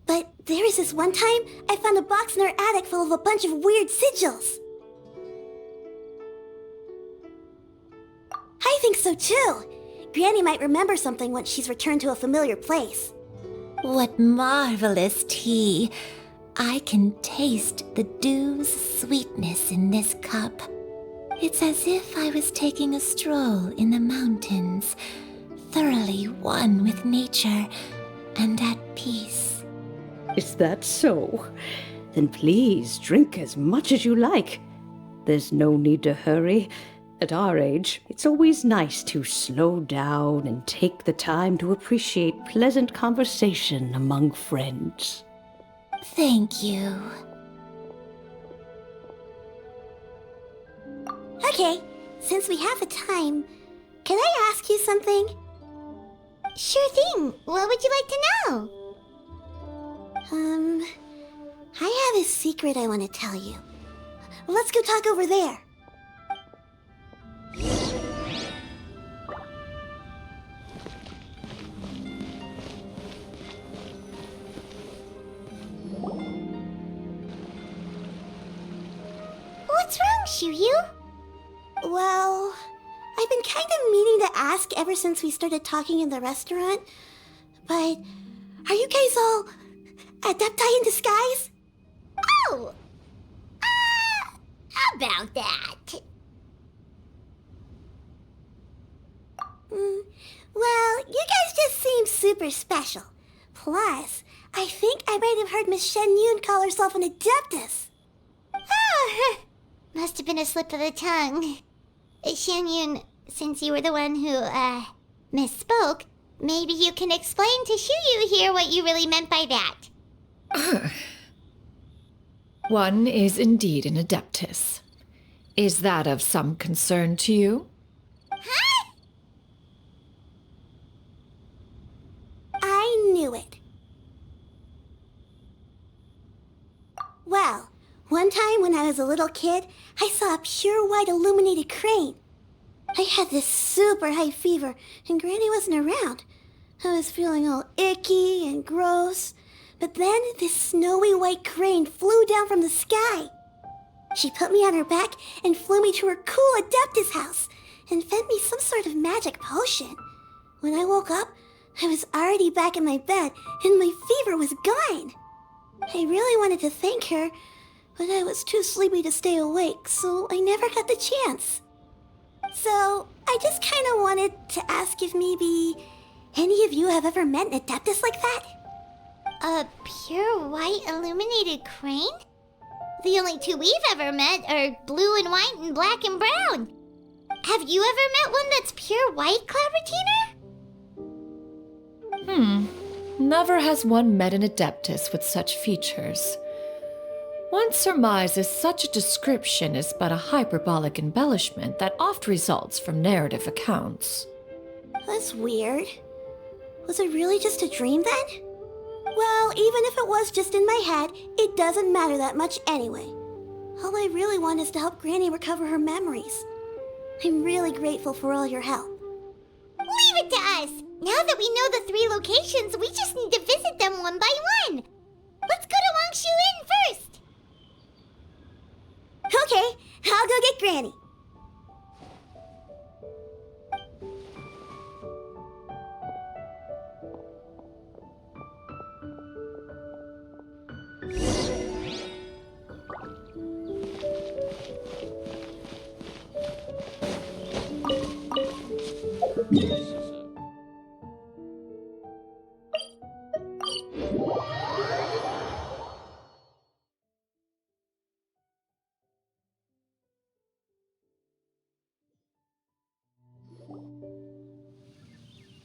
but there was this one time I found a box in her attic full of a bunch of weird sigils. I think so too. Granny might remember something once she's returned to a familiar place.
What marvelous tea! I can taste the dew's sweetness in this cup. It's as if I was taking a stroll in the mountains, thoroughly one with nature and at peace.
Is that so? Then please drink as much as you like. There's no need to hurry. At our age, it's always nice to slow down and take the time to appreciate pleasant conversation among friends.
Thank you.
Okay, since we have the time, can I ask you something?
Sure thing. What would you like to know?
I have a secret I want to tell you. Let's go talk over there.
What's wrong, Chuyu?
Well, I've been kind of meaning to ask ever since we started talking in the restaurant, but are you guys all adepti in disguise?
Oh! About that.
Well, you guys just seem super special. Plus, I think I might have heard Miss Xianyun call herself an adeptus.
Oh, must have been a slip of the tongue. Xianyun, since you were the one who, misspoke, maybe you can explain to Chuyu here what you really meant by that.
One is indeed an adeptus. Is that of some concern to you?
Huh?
I knew it. Well, one time when I was a little kid, I saw a pure white illuminated crane. I had this super high fever, and Granny wasn't around. I was feeling all icky and gross. But then this snowy white crane flew down from the sky. She put me on her back and flew me to her cool Adeptus house and fed me some sort of magic potion. When I woke up, I was already back in my bed and my fever was gone. I really wanted to thank her, but I was too sleepy to stay awake, so I never got the chance. So I just kind of wanted to ask if maybe any of you have ever met an Adeptus like that?
A pure white illuminated crane? The only two we've ever met are blue and white and black and brown. Have you ever met one that's pure white, Cloud Retainer?
Never has one met an adeptus with such features. One surmises such a description is but a hyperbolic embellishment that oft results from narrative accounts.
That's weird. Was it really just a dream then? Well, even if it was just in my head, it doesn't matter that much anyway. All I really want is to help Granny recover her memories. I'm really grateful for all your help.
We Leave it to us! Now that we know the 3 locations, we just need to visit them one by one! Let's go to Wangshu Inn first!
Okay, I'll go get Granny.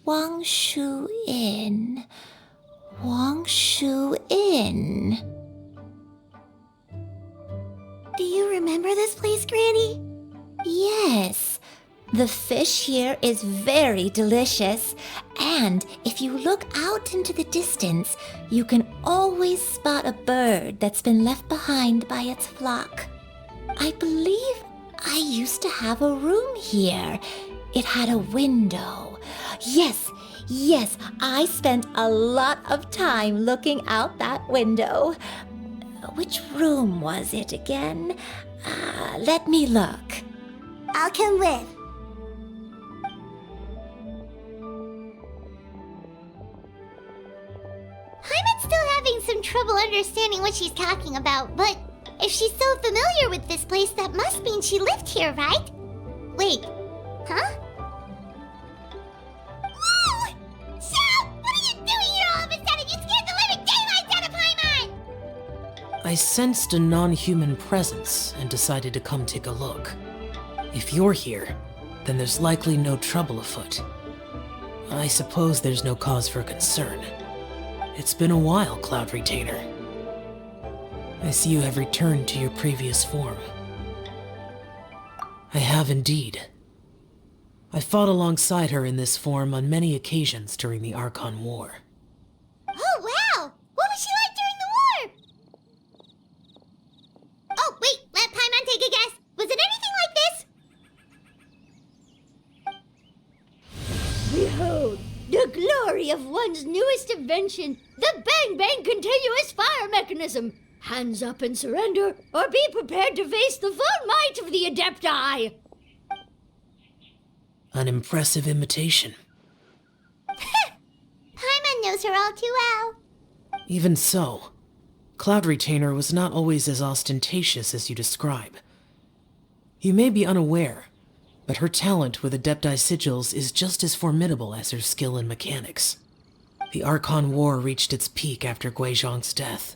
Wangshu Inn. Wangshu Inn.
Do you remember this place, Granny?
Yes. The fish here is very delicious, and if you look out into the distance, you can always spot a bird that's been left behind by its flock. I believe I used to have a room here. It had a window. Yes, I spent a lot of time looking out that window. Which room was it again? Let me look.
I'll come with.
Paimon's still having some trouble understanding what she's talking about, but if she's so familiar with this place, that must mean she lived here, right? Wait, huh? Whoa! Shao! What are you doing here all of a sudden? You scared the living daylights out of Paimon!
I sensed a non-human presence and decided to come take a look. If you're here, then there's likely no trouble afoot. I suppose there's no cause for concern. It's been a while, Cloud Retainer. I see you have returned to your previous form. I have indeed. I fought alongside her in this form on many occasions during the Archon War.
Oh, wow! What was she like during the war? Oh, wait, let Paimon take a guess. Was it anything like this?
Behold, the glory of one's newest invention, the Bang Bang continuous fire mechanism. Hands up and surrender, or be prepared to face the full might of the Adepti.
An impressive imitation.
Paimon knows her all too well.
Even so, Cloud Retainer was not always as ostentatious as you describe. You may be unaware, but her talent with Adepti sigils is just as formidable as her skill in mechanics. The Archon War reached its peak after Guizhong's death.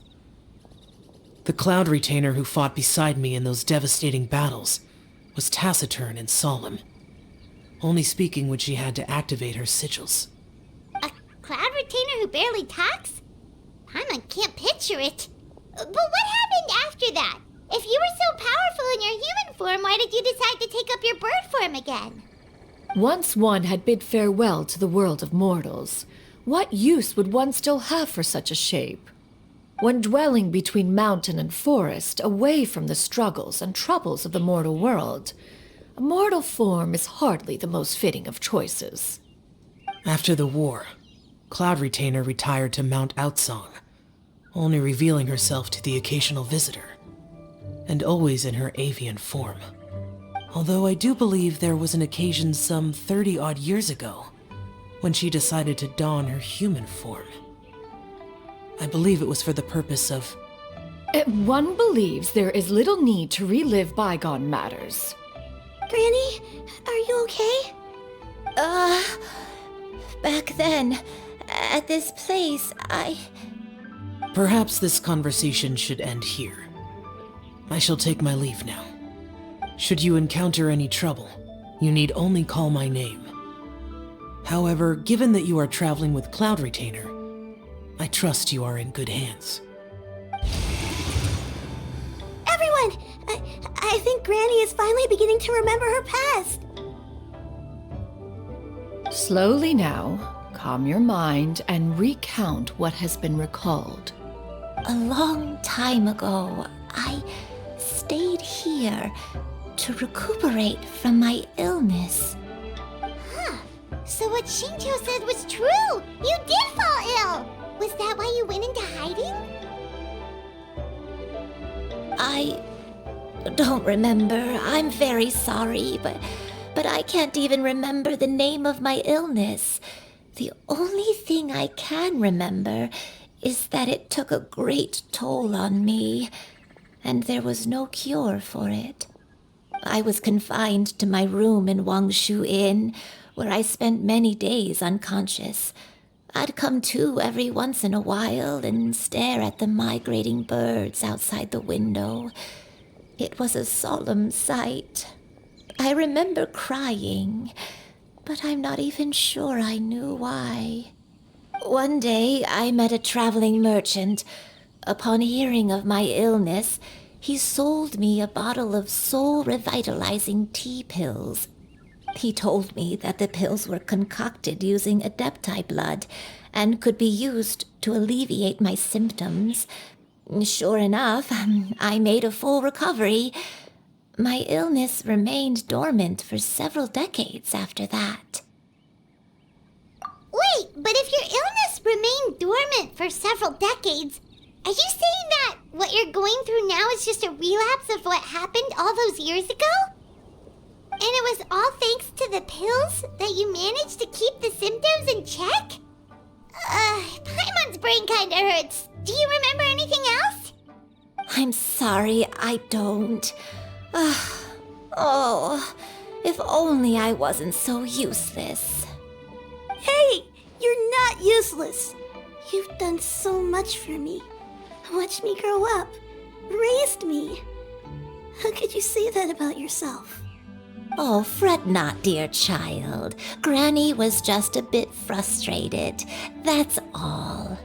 The Cloud Retainer who fought beside me in those devastating battles was taciturn and solemn, only speaking when she had to activate her sigils.
A Cloud Retainer who barely talks? Paimon can't picture it. But what happened after that? If you were so powerful in your human form, why did you decide to take up your bird form again?
Once one had bid farewell to the world of mortals, what use would one still have for such a shape? When dwelling between mountain and forest, away from the struggles and troubles of the mortal world, a mortal form is hardly the most fitting of choices.
After the war, Cloud Retainer retired to Mount Outsong, only revealing herself to the occasional visitor, and always in her avian form. Although I do believe there was an occasion some 30-odd years ago when she decided to don her human form. I believe it was for the purpose of...
One believes there is little need to relive bygone matters.
Granny, are you okay?
Back then, at this place,
Perhaps this conversation should end here. I shall take my leave now. Should you encounter any trouble, you need only call my name. However, given that you are traveling with Cloud Retainer, I trust you are in good hands.
Everyone! I think Granny is finally beginning to remember her past.
Slowly now, calm your mind and recount what has been recalled.
a long time ago, I stayed here to recuperate from my illness.
Huh. So what Shinto said was true! You did fall ill! Was that why you went into hiding?
I don't remember. I'm very sorry, but I can't even remember the name of my illness. The only thing I can remember is that it took a great toll on me, and there was no cure for it. I was confined to my room in Wangshu Inn, where I spent many days unconscious. I'd come to every once in a while and stare at the migrating birds outside the window. It was a solemn sight. I remember crying, but I'm not even sure I knew why. One day, I met a traveling merchant. Upon hearing of my illness, he sold me a bottle of soul-revitalizing tea pills. He told me that the pills were concocted using Adepti blood and could be used to alleviate my symptoms. Sure enough, I made a full recovery. My illness remained dormant for several decades after that.
Wait, but if your illness remained dormant for several decades, are you saying that what you're going through now is just a relapse of what happened all those years ago? And it was all thanks to the pills that you managed to keep the symptoms in check? Paimon's brain kinda hurts. Do you remember anything else?
I'm sorry, I don't. Oh, if only I wasn't so useless.
Hey, you're not useless. You've done so much for me. Watched me grow up. Raised me. How could you say that about yourself?
Oh, fret not, dear child. Granny was just a bit frustrated. That's all.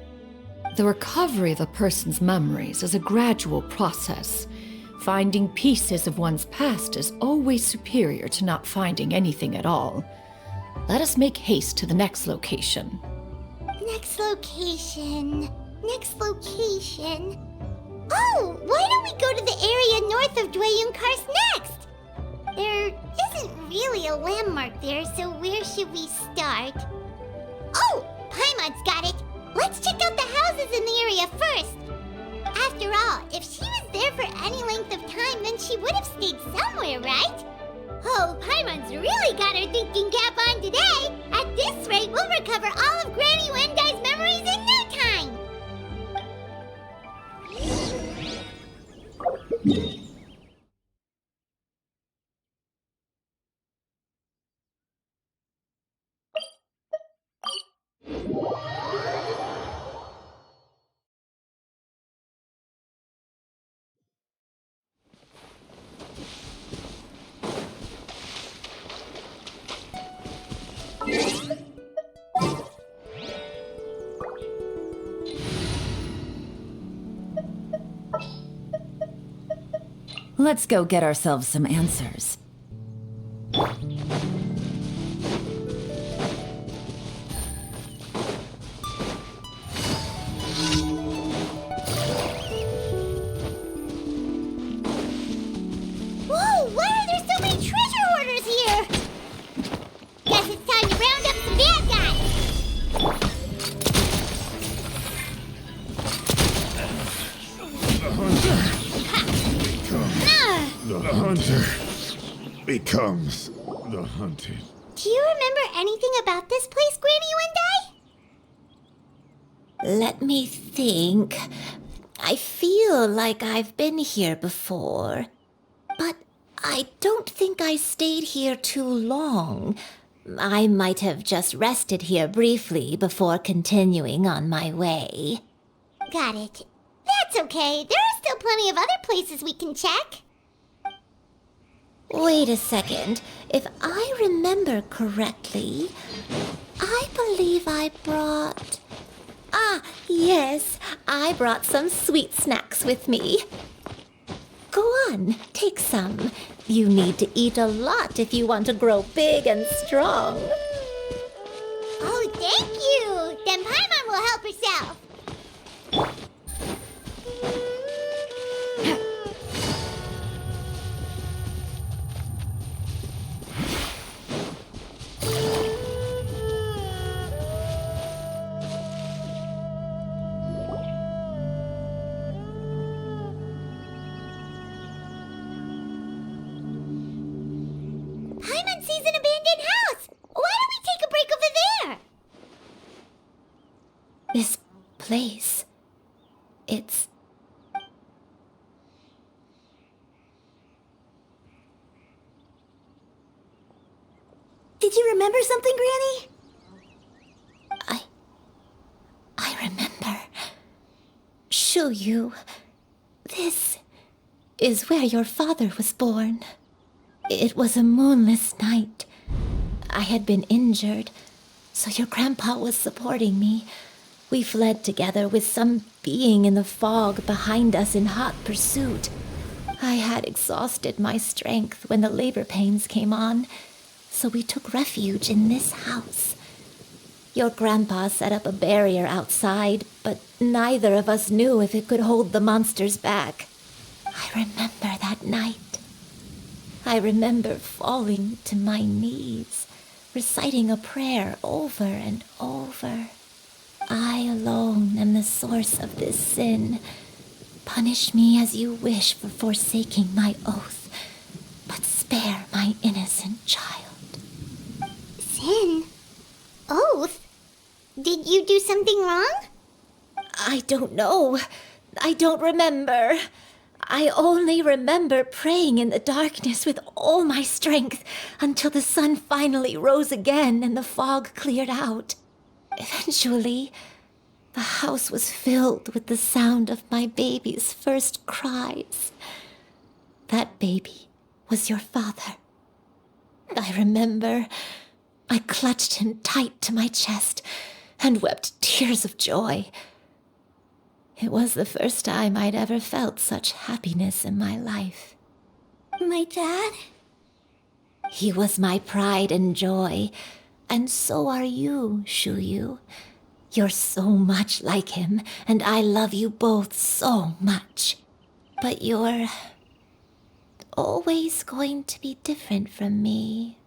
The recovery of a person's memories is a gradual process. Finding pieces of one's past is always superior to not finding anything at all. Let us make haste to the next location.
Next location. Next location. Oh, why don't we go to the area north of Dwayunkars next? There isn't really a landmark there, so where should we start? Oh, Paimon's got it. Let's check out the houses in the area first. After all, if she was there for any length of time, then she would have stayed somewhere, right? Oh, Paimon's really got her thinking cap on today. At this rate, we'll recover all of Granny Wendai's memories in no time.
Let's go get ourselves some answers.
Whoa, why are there so many treasure hoarders here? Guess it's time to round up some bad guys.
The hunter becomes the hunted.
Do you remember anything about this place, Granny Wendai?
Let me think. I feel like I've been here before, but I don't think I stayed here too long. I might have just rested here briefly before continuing on my way.
Got it. That's okay. There are still plenty of other places we can check.
Wait a second. If I remember correctly, I believe I brought... Ah, yes, I brought some sweet snacks with me. Go on, take some. You need to eat a lot if you want to grow big and strong.
Oh, thank you. Then Paimon will help herself.
This place. It's...
Did you remember something, Granny?
I remember. Xianyun. This is where your father was born. It was a moonless night. I had been injured, so your grandpa was supporting me. We fled together with some being in the fog behind us in hot pursuit. I had exhausted my strength when the labor pains came on, so we took refuge in this house. Your grandpa set up a barrier outside, but neither of us knew if it could hold the monsters back. I remember that night. I remember falling to my knees, reciting a prayer over and over. I alone am the source of this sin. Punish me as you wish for forsaking my oath, but spare my innocent child.
Sin? Oath? Did you do something wrong?
I don't know. I don't remember. I only remember praying in the darkness with all my strength until the sun finally rose again and the fog cleared out. Eventually, the house was filled with the sound of my baby's first cries. That baby was your father. I remember I clutched him tight to my chest and wept tears of joy. It was the first time I'd ever felt such happiness in my life.
My dad?
He was my pride and joy, and so are you, Xianyun. You're so much like him, and I love you both so much. But you're always going to be different from me.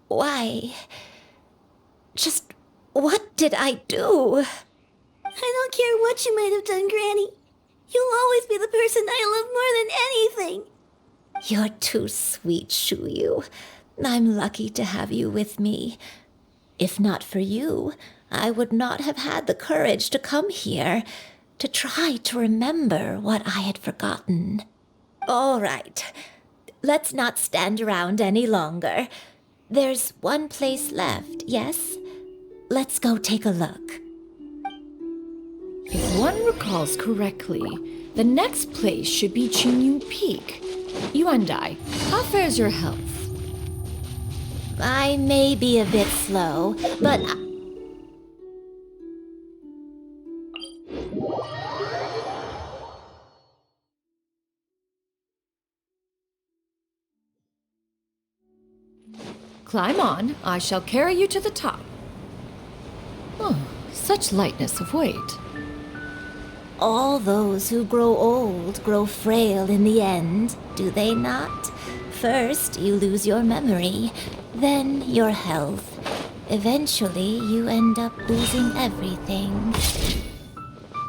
Why? Just what did I do?
I don't care what you might have done, Granny. You'll always be the person I love more than anything.
You're too sweet, Xianyun. I'm lucky to have you with me. If not for you, I would not have had the courage to come here, to try to remember what I had forgotten. All right, let's not stand around any longer. There's one place left, yes? Let's go take a look.
If one recalls correctly, the next place should be Xianyun Peak. Yuandai, how fares your health?
I may be a bit slow, but...
Climb on, I shall carry you to the top. Oh, such lightness of weight.
All those who grow old grow frail in the end, do they not? First, you lose your memory, then your health. Eventually, you end up losing everything.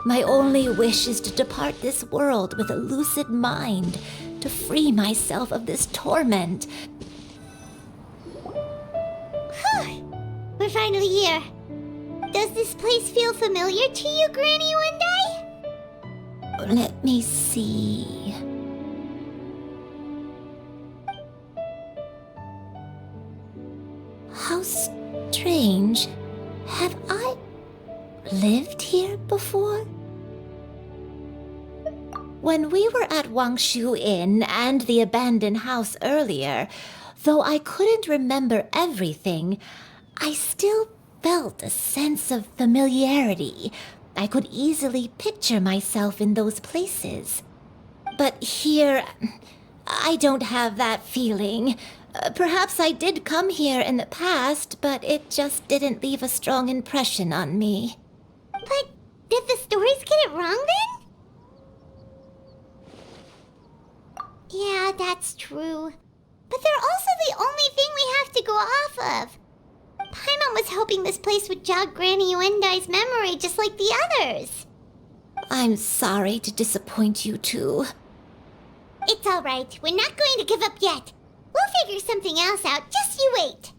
My only wish is to depart this world with a lucid mind, to free myself of this torment.
We're finally here. Does this place feel familiar to you, Granny Yuandai?
Let me see. How strange. Have I lived here before? When we were at Wangshu Inn and the abandoned house earlier, though I couldn't remember everything, I still felt a sense of familiarity. I could easily picture myself in those places. But here, I don't have that feeling. Perhaps I did come here in the past, but it just didn't leave a strong impression on me.
But did the stories get it wrong then? Yeah, that's true. But they're also the only thing we have to go off of. Paimon was hoping this place would jog Granny Yuandai's memory just like the others.
I'm sorry to disappoint you too.
It's all right. We're not going to give up yet. We'll figure something else out. Just you wait.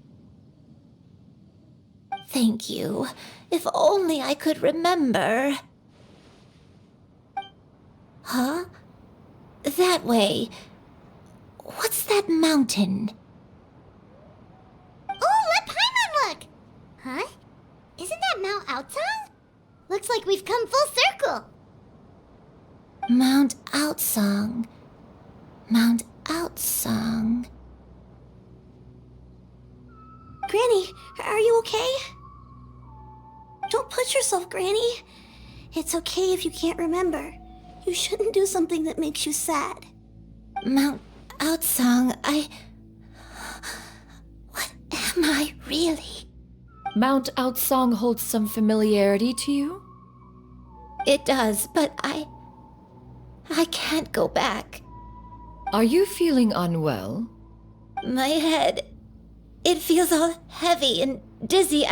Thank you. If only I could remember. Huh? That way. What's that mountain?
Oh, let Paimon look! Huh? Isn't that Mount Outsong? Looks like we've come full circle.
Mount Outsong. Mount Outsong.
Granny, are you okay? Don't push yourself, Granny. It's okay if you can't remember. You shouldn't do something that makes you sad.
Mount Outsong, What am I really?
Mount Outsong holds some familiarity to you?
It does, but I can't go back.
Are you feeling unwell?
My head, it feels all heavy and dizzy.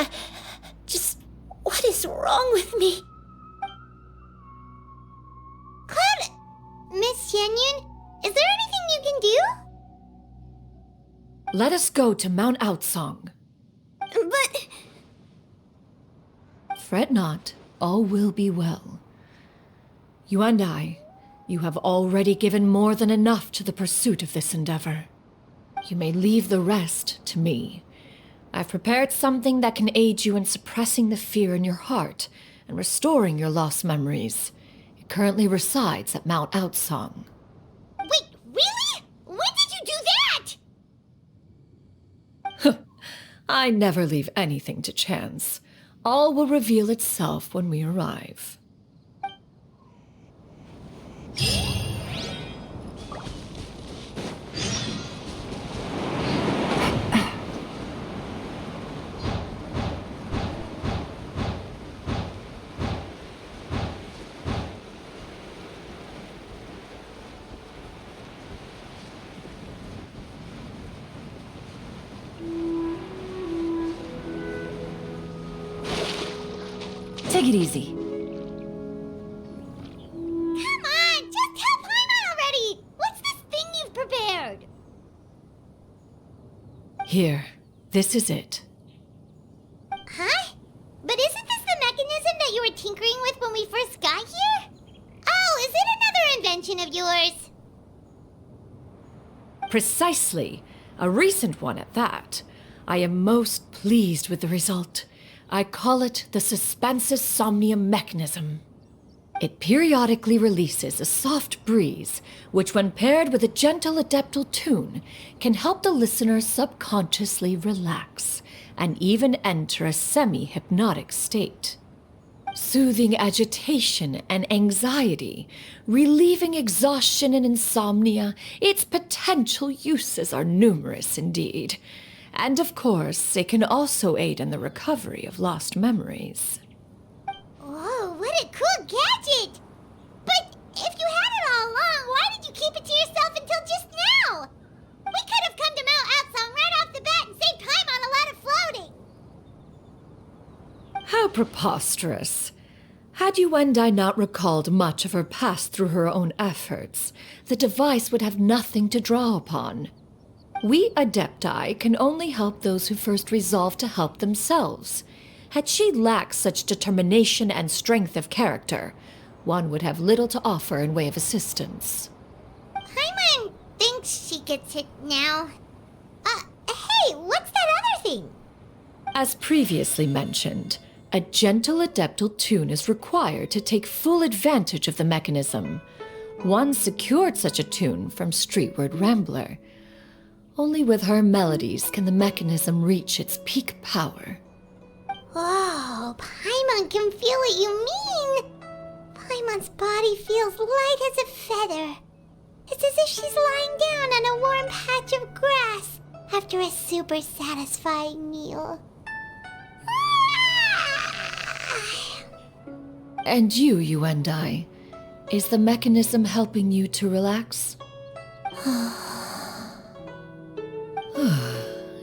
What is wrong with me?
Cloud, Miss Xianyun, is there anything you can do?
Let us go to Mount Outsong.
But...
Fret not, all will be well. You and I, you have already given more than enough to the pursuit of this endeavor. You may leave the rest to me. I've prepared something that can aid you in suppressing the fear in your heart and restoring your lost memories. It currently resides at Mount Outsong.
Wait, really? When did you do that?
I never leave anything to chance. All will reveal itself when we arrive. Take it easy.
Come on, just tell Paimon already! What's this thing you've prepared?
Here, this is it.
Huh? But isn't this the mechanism that you were tinkering with when we first got here? Oh, is it another invention of yours?
Precisely. A recent one at that. I am most pleased with the result. I call it the Suspensus Somnium mechanism. It periodically releases a soft breeze, which when paired with a gentle adeptal tune, can help the listener subconsciously relax and even enter a semi-hypnotic state. Soothing agitation and anxiety, relieving exhaustion and insomnia, its potential uses are numerous indeed. And of course, it can also aid in the recovery of lost memories.
Whoa, what a cool gadget! But if you had it all along, why did you keep it to yourself until just now? We could have come to Mount Outsong right off the bat and saved Paimon a lot of floating!
How preposterous. Had you and I not recalled much of her past through her own efforts, the device would have nothing to draw upon. We Adepti can only help those who first resolve to help themselves. Had she lacked such determination and strength of character, one would have little to offer in way of assistance.
Paimon thinks she gets it now. Hey, what's that other thing?
As previously mentioned, a gentle adeptal tune is required to take full advantage of the mechanism. One secured such a tune from Streetward Rambler. Only with her melodies can the mechanism reach its peak power.
Whoa, Paimon can feel what you mean. Paimon's body feels light as a feather. It's as if she's lying down on a warm patch of grass after a super satisfying meal.
And you and I, is the mechanism helping you to relax?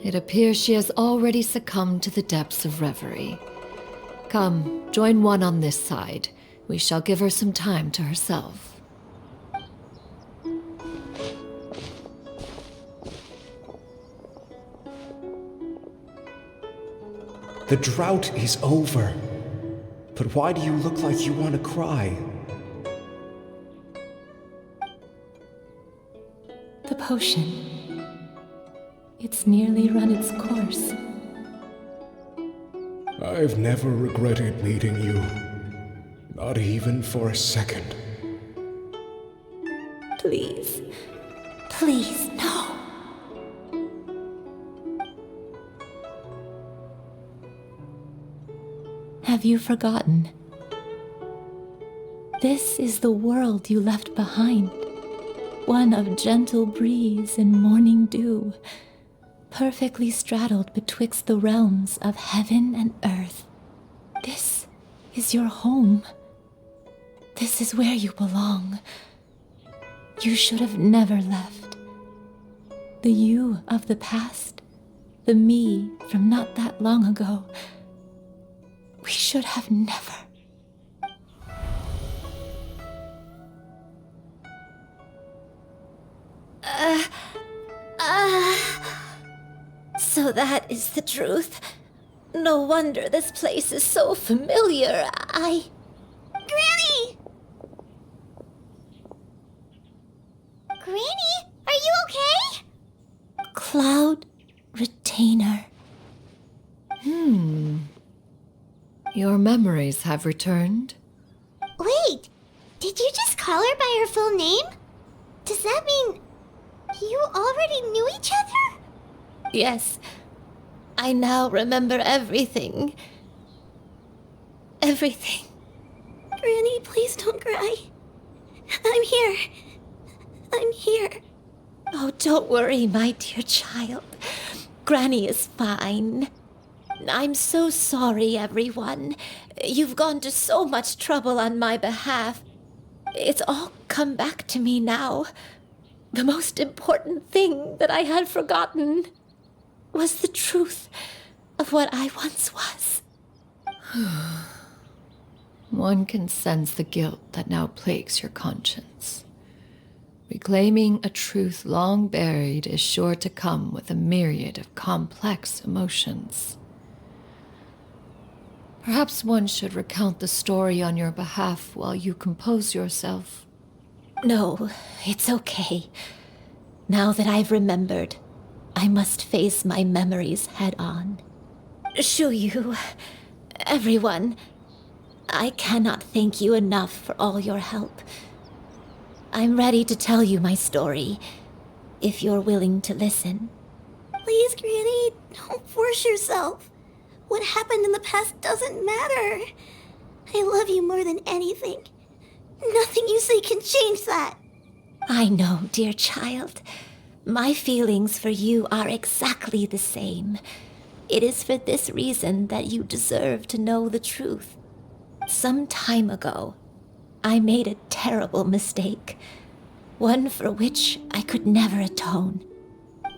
It appears she has already succumbed to the depths of reverie. Come, join one on this side. We shall give her some time to herself.
The drought is over. But why do you look like you want to cry?
The potion. It's nearly run its course.
I've never regretted meeting you. Not even for a second.
Please. Please, no. Have you forgotten? This is the world you left behind. One of gentle breeze and morning dew, perfectly straddled betwixt the realms of heaven and earth. This is your home. This is where you belong. You should have never left. The you of the past, the me from not that long ago, we should have never.
So that is the truth. No wonder this place is so familiar.
Granny! Granny, are you okay?
Cloud Retainer.
Your memories have returned?
Wait, did you just call her by her full name? Does that mean you already knew each other?
Yes, I now remember everything. Everything.
Granny, please don't cry. I'm here. I'm here.
Oh, don't worry, my dear child. Granny is fine. I'm so sorry, everyone. You've gone to so much trouble on my behalf. It's all come back to me now. The most important thing that I had forgotten was the truth of what I once was.
One can sense the guilt that now plagues your conscience. Reclaiming a truth long buried is sure to come with a myriad of complex emotions. Perhaps one should recount the story on your behalf while you compose yourself.
No, it's okay. Now that I've remembered, I must face my memories head on. Shuyu, everyone, I cannot thank you enough for all your help. I'm ready to tell you my story, if you're willing to listen.
Please, Granny, don't force yourself. What happened in the past doesn't matter. I love you more than anything. Nothing you say can change that.
I know, dear child. My feelings for you are exactly the same. It is for this reason that you deserve to know the truth. Some time ago, I made a terrible mistake. One for which I could never atone.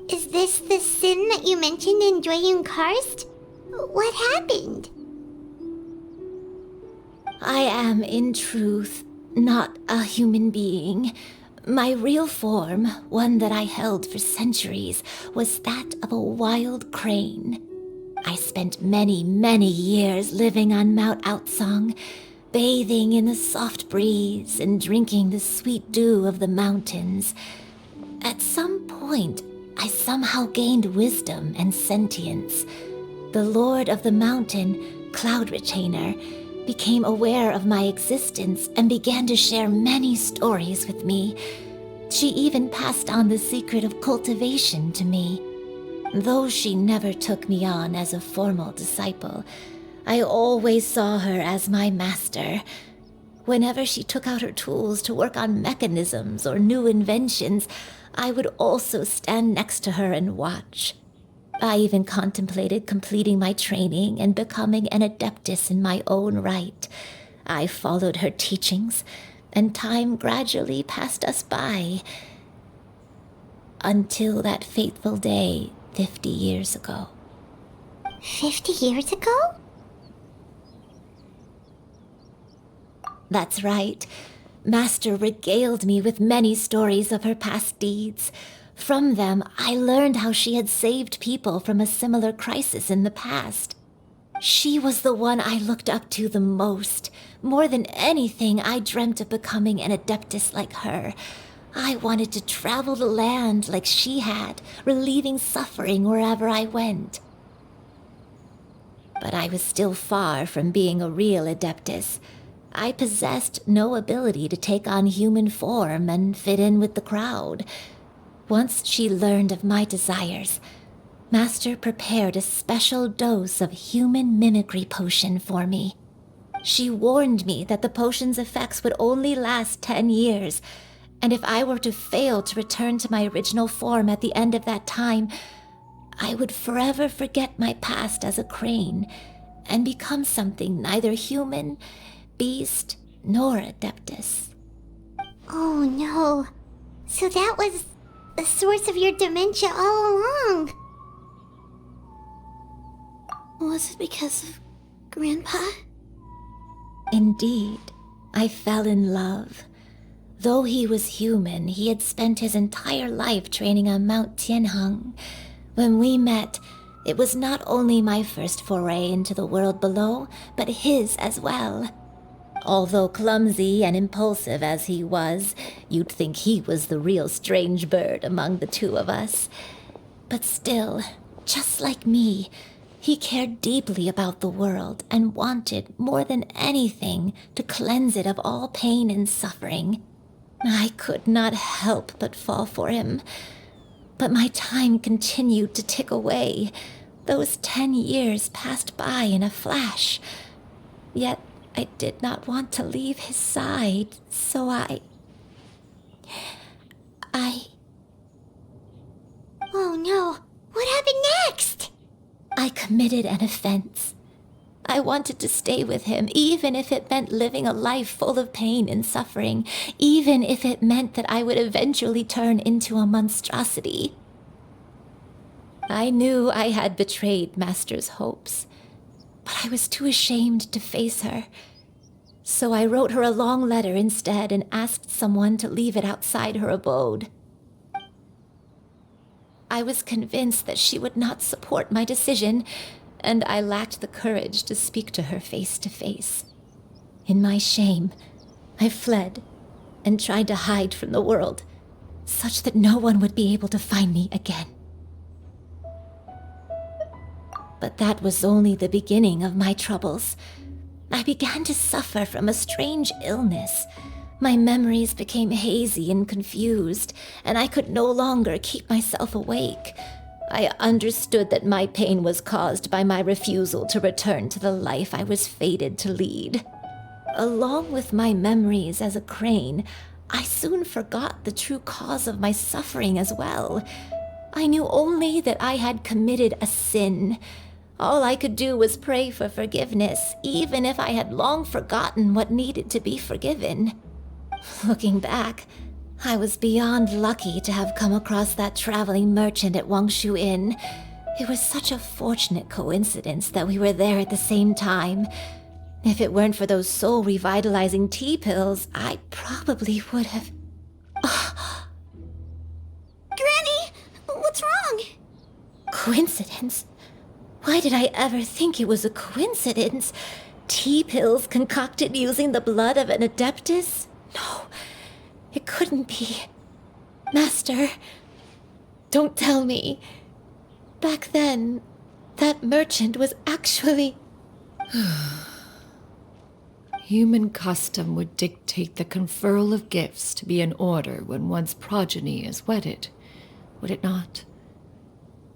Is this the sin that you mentioned in Xianyun Karst? What happened?
I am, in truth, not a human being. My real form, one that I held for centuries, was that of a wild crane. I spent many, many years living on Mount Outsong, bathing in the soft breeze and drinking the sweet dew of the mountains. At some point, I somehow gained wisdom and sentience. The Lord of the Mountain, Cloud Retainer, became aware of my existence and began to share many stories with me. She even passed on the secret of cultivation to me. Though she never took me on as a formal disciple, I always saw her as my master. Whenever she took out her tools to work on mechanisms or new inventions, I would also stand next to her and watch. I even contemplated completing my training and becoming an adeptus in my own right. I followed her teachings, and time gradually passed us by. Until that fateful day 50 years ago.
50 years ago?
That's right. Master regaled me with many stories of her past deeds. From them, I learned how she had saved people from a similar crisis in the past. She was the one I looked up to the most. More than anything, I dreamt of becoming an adeptus like her. I wanted to travel the land like she had, relieving suffering wherever I went. But I was still far from being a real adeptus. I possessed no ability to take on human form and fit in with the crowd. Once she learned of my desires, Master prepared a special dose of human mimicry potion for me. She warned me that the potion's effects would only last 10 years, and if I were to fail to return to my original form at the end of that time, I would forever forget my past as a crane and become something neither human, beast, nor adeptus.
Oh no. So that was the source of your dementia all along.
Was it because of Grandpa?
Indeed, I fell in love. Though he was human, he had spent his entire life training on Mount Tianheng. When we met, it was not only my first foray into the world below, but his as well. Although clumsy and impulsive as he was, you'd think he was the real strange bird among the two of us. But still, just like me, he cared deeply about the world and wanted, more than anything, to cleanse it of all pain and suffering. I could not help but fall for him. But my time continued to tick away. Those 10 years passed by in a flash. Yet I did not want to leave his side, so I...
Oh no, what happened next?
I committed an offense. I wanted to stay with him, even if it meant living a life full of pain and suffering, even if it meant that I would eventually turn into a monstrosity. I knew I had betrayed Master's hopes, but I was too ashamed to face her. So I wrote her a long letter instead and asked someone to leave it outside her abode. I was convinced that she would not support my decision, and I lacked the courage to speak to her face to face. In my shame, I fled and tried to hide from the world, such that no one would be able to find me again. But that was only the beginning of my troubles. I began to suffer from a strange illness. My memories became hazy and confused, and I could no longer keep myself awake. I understood that my pain was caused by my refusal to return to the life I was fated to lead. Along with my memories as a crane, I soon forgot the true cause of my suffering as well. I knew only that I had committed a sin. All I could do was pray for forgiveness, even if I had long forgotten what needed to be forgiven. Looking back, I was beyond lucky to have come across that traveling merchant at Wangshu Inn. It was such a fortunate coincidence that we were there at the same time. If it weren't for those soul-revitalizing tea pills, I probably would have...
Granny! What's wrong?
Coincidence? Why did I ever think it was a coincidence? Tea pills concocted using the blood of an adeptus? No, it couldn't be. Master, don't tell me. Back then, that merchant was actually...
Human custom would dictate the conferral of gifts to be in order when one's progeny is wedded, would it not?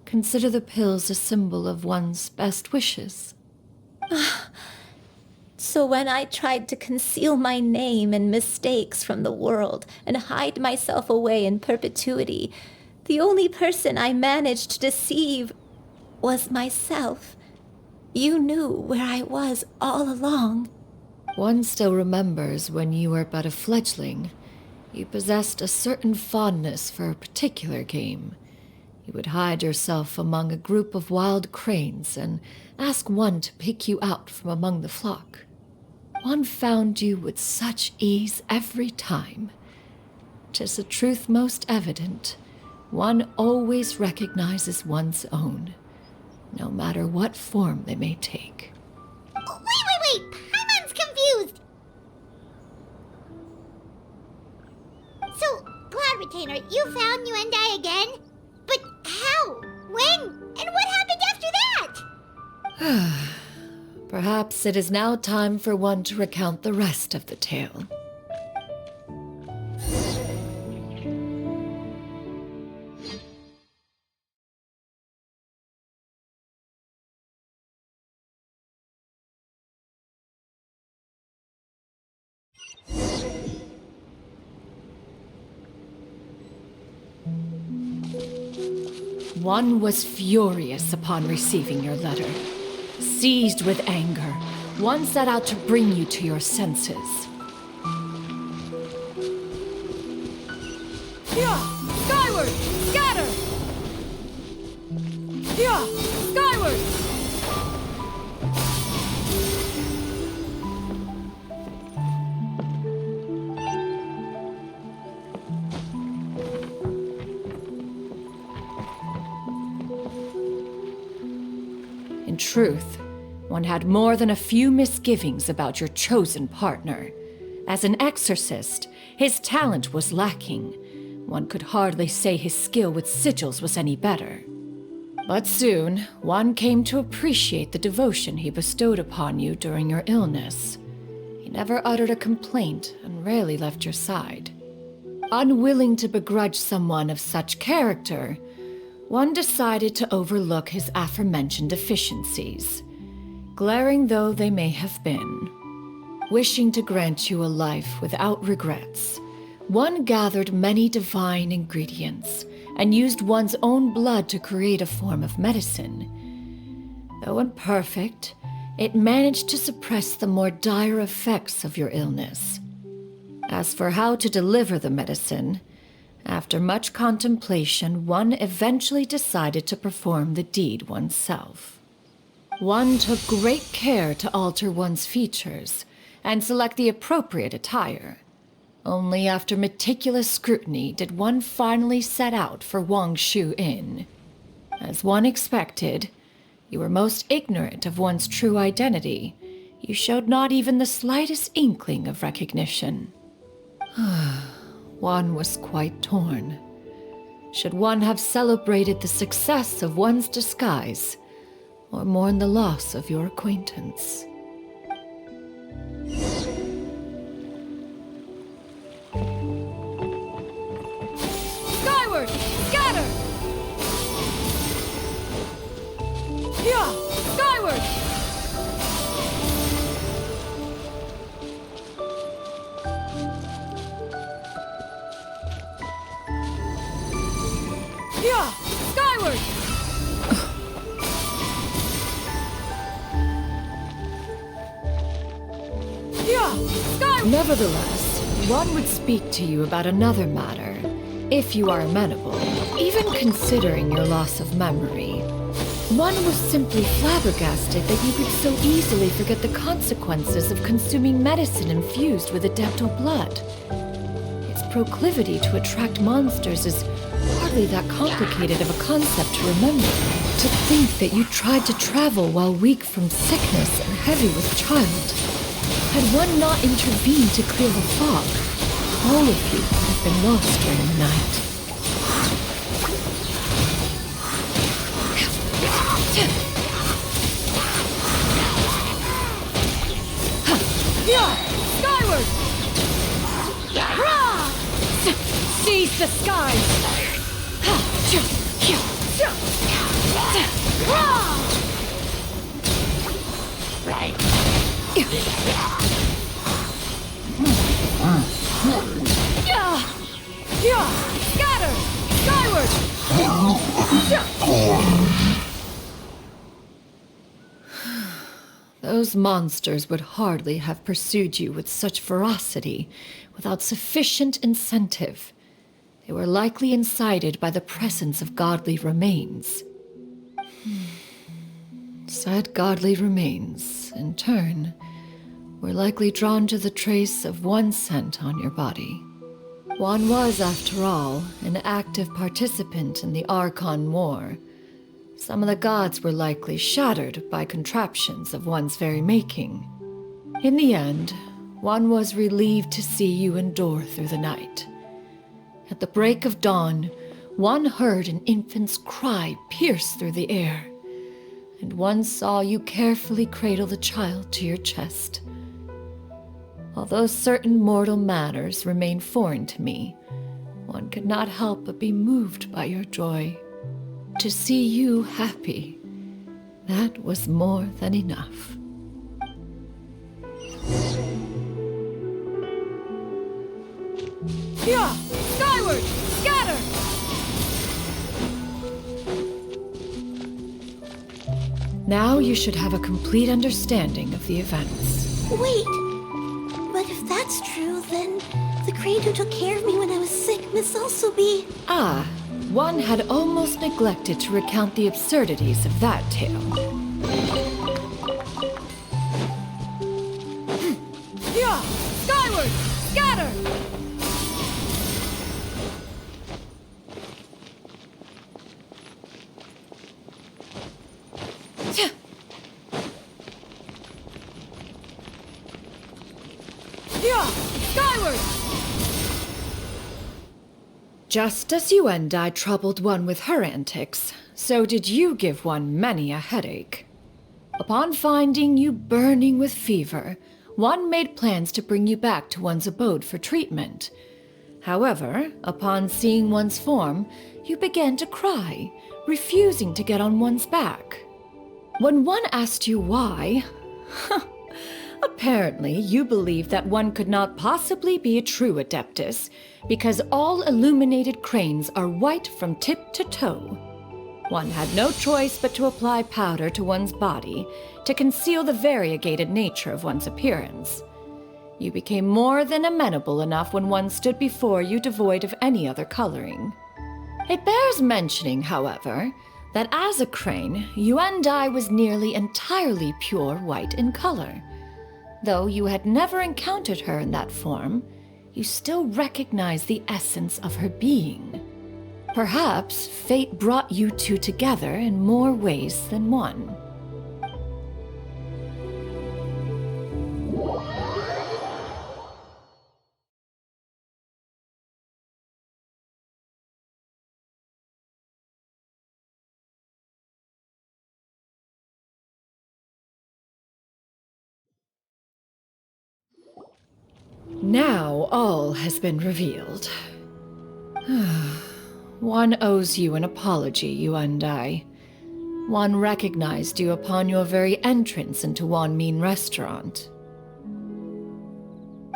Consider the pills a symbol of one's best wishes.
So when I tried to conceal my name and mistakes from the world and hide myself away in perpetuity, the only person I managed to deceive was myself. You knew where I was all along.
One still remembers when you were but a fledgling. You possessed a certain fondness for a particular game. You would hide yourself among a group of wild cranes and ask one to pick you out from among the flock. One found you with such ease every time. 'Tis a truth most evident. One always recognizes one's own. no matter what form they may take.
Wait! Paimon's confused! So, Cloud Retainer, you found Yuendai again? But how? When? And what happened after that?
Perhaps it is now time for one to recount the rest of the tale. One was furious upon receiving your letter. Seized with anger, one set out to bring you to your senses.
Yeah! Skyward! Scatter! Yeah! Skyward!
In truth, one had more than a few misgivings about your chosen partner. As an exorcist, his talent was lacking. One could hardly say his skill with sigils was any better. But soon, one came to appreciate the devotion he bestowed upon you during your illness. He never uttered a complaint and rarely left your side. Unwilling to begrudge someone of such character, one decided to overlook his aforementioned deficiencies, glaring though they may have been. Wishing to grant you a life without regrets, one gathered many divine ingredients and used one's own blood to create a form of medicine. Though imperfect, it managed to suppress the more dire effects of your illness. As for how to deliver the medicine, after much contemplation, one eventually decided to perform the deed oneself. One took great care to alter one's features and select the appropriate attire. Only after meticulous scrutiny did one finally set out for Wangshu Inn. As one expected, you were most ignorant of one's true identity. You showed not even the slightest inkling of recognition. One was quite torn. Should one have celebrated the success of one's disguise, or mourn the loss of your acquaintance?
Skyward! Scatter! Yeah! Skyward! Yeah! Skyward! Yeah! Skyward!
Nevertheless, one would speak to you about another matter, if you are amenable. Even considering your loss of memory, one was simply flabbergasted that you could so easily forget the consequences of consuming medicine infused with adeptal blood. Its proclivity to attract monsters is hardly that complicated of a concept to remember. To think that you tried to travel while weak from sickness and heavy with child. Had one not intervened to clear the fog, all of you would have been lost during the night.
Yeah! Skyward! Rah! Seize the skies! Rah! Yeah! Yeah! Scatter! Skyward!
Those monsters would hardly have pursued you with such ferocity without sufficient incentive. They were likely incited by the presence of godly remains. Said godly remains, in turn, were likely drawn to the trace of one scent on your body. One was, after all, an active participant in the Archon War. Some of the gods were likely shattered by contraptions of one's very making. In the end, one was relieved to see you endure through the night. At the break of dawn, one heard an infant's cry pierce through the air, and one saw you carefully cradle the child to your chest. Although certain mortal manners remain foreign to me, one could not help but be moved by your joy. To see you happy, that was more than enough.
Yeah! Skyward! Scatter!
Now you should have a complete understanding of the events.
Wait! But if that's true, then the crane who took care of me when I was sick must also be...
Ah, one had almost neglected to recount the absurdities of that tale.
Yeah! Skyward! Scatter! Yeah! Skyward!
Just as you and I troubled one with her antics, so did you give one many a headache. Upon finding you burning with fever, one made plans to bring you back to one's abode for treatment. However, upon seeing one's form, you began to cry, refusing to get on one's back. When one asked you why, apparently you believed that one could not possibly be a true Adeptus, because all illuminated cranes are white from tip to toe. One had no choice but to apply powder to one's body to conceal the variegated nature of one's appearance. You became more than amenable enough when one stood before you devoid of any other coloring. It bears mentioning, however, that as a crane, Yuandai was nearly entirely pure white in color. Though you had never encountered her in that form, you still recognized the essence of her being. Perhaps fate brought you two together in more ways than one. Now all has been revealed. One owes you an apology, you and I. One recognized you upon your very entrance into Wanmin restaurant.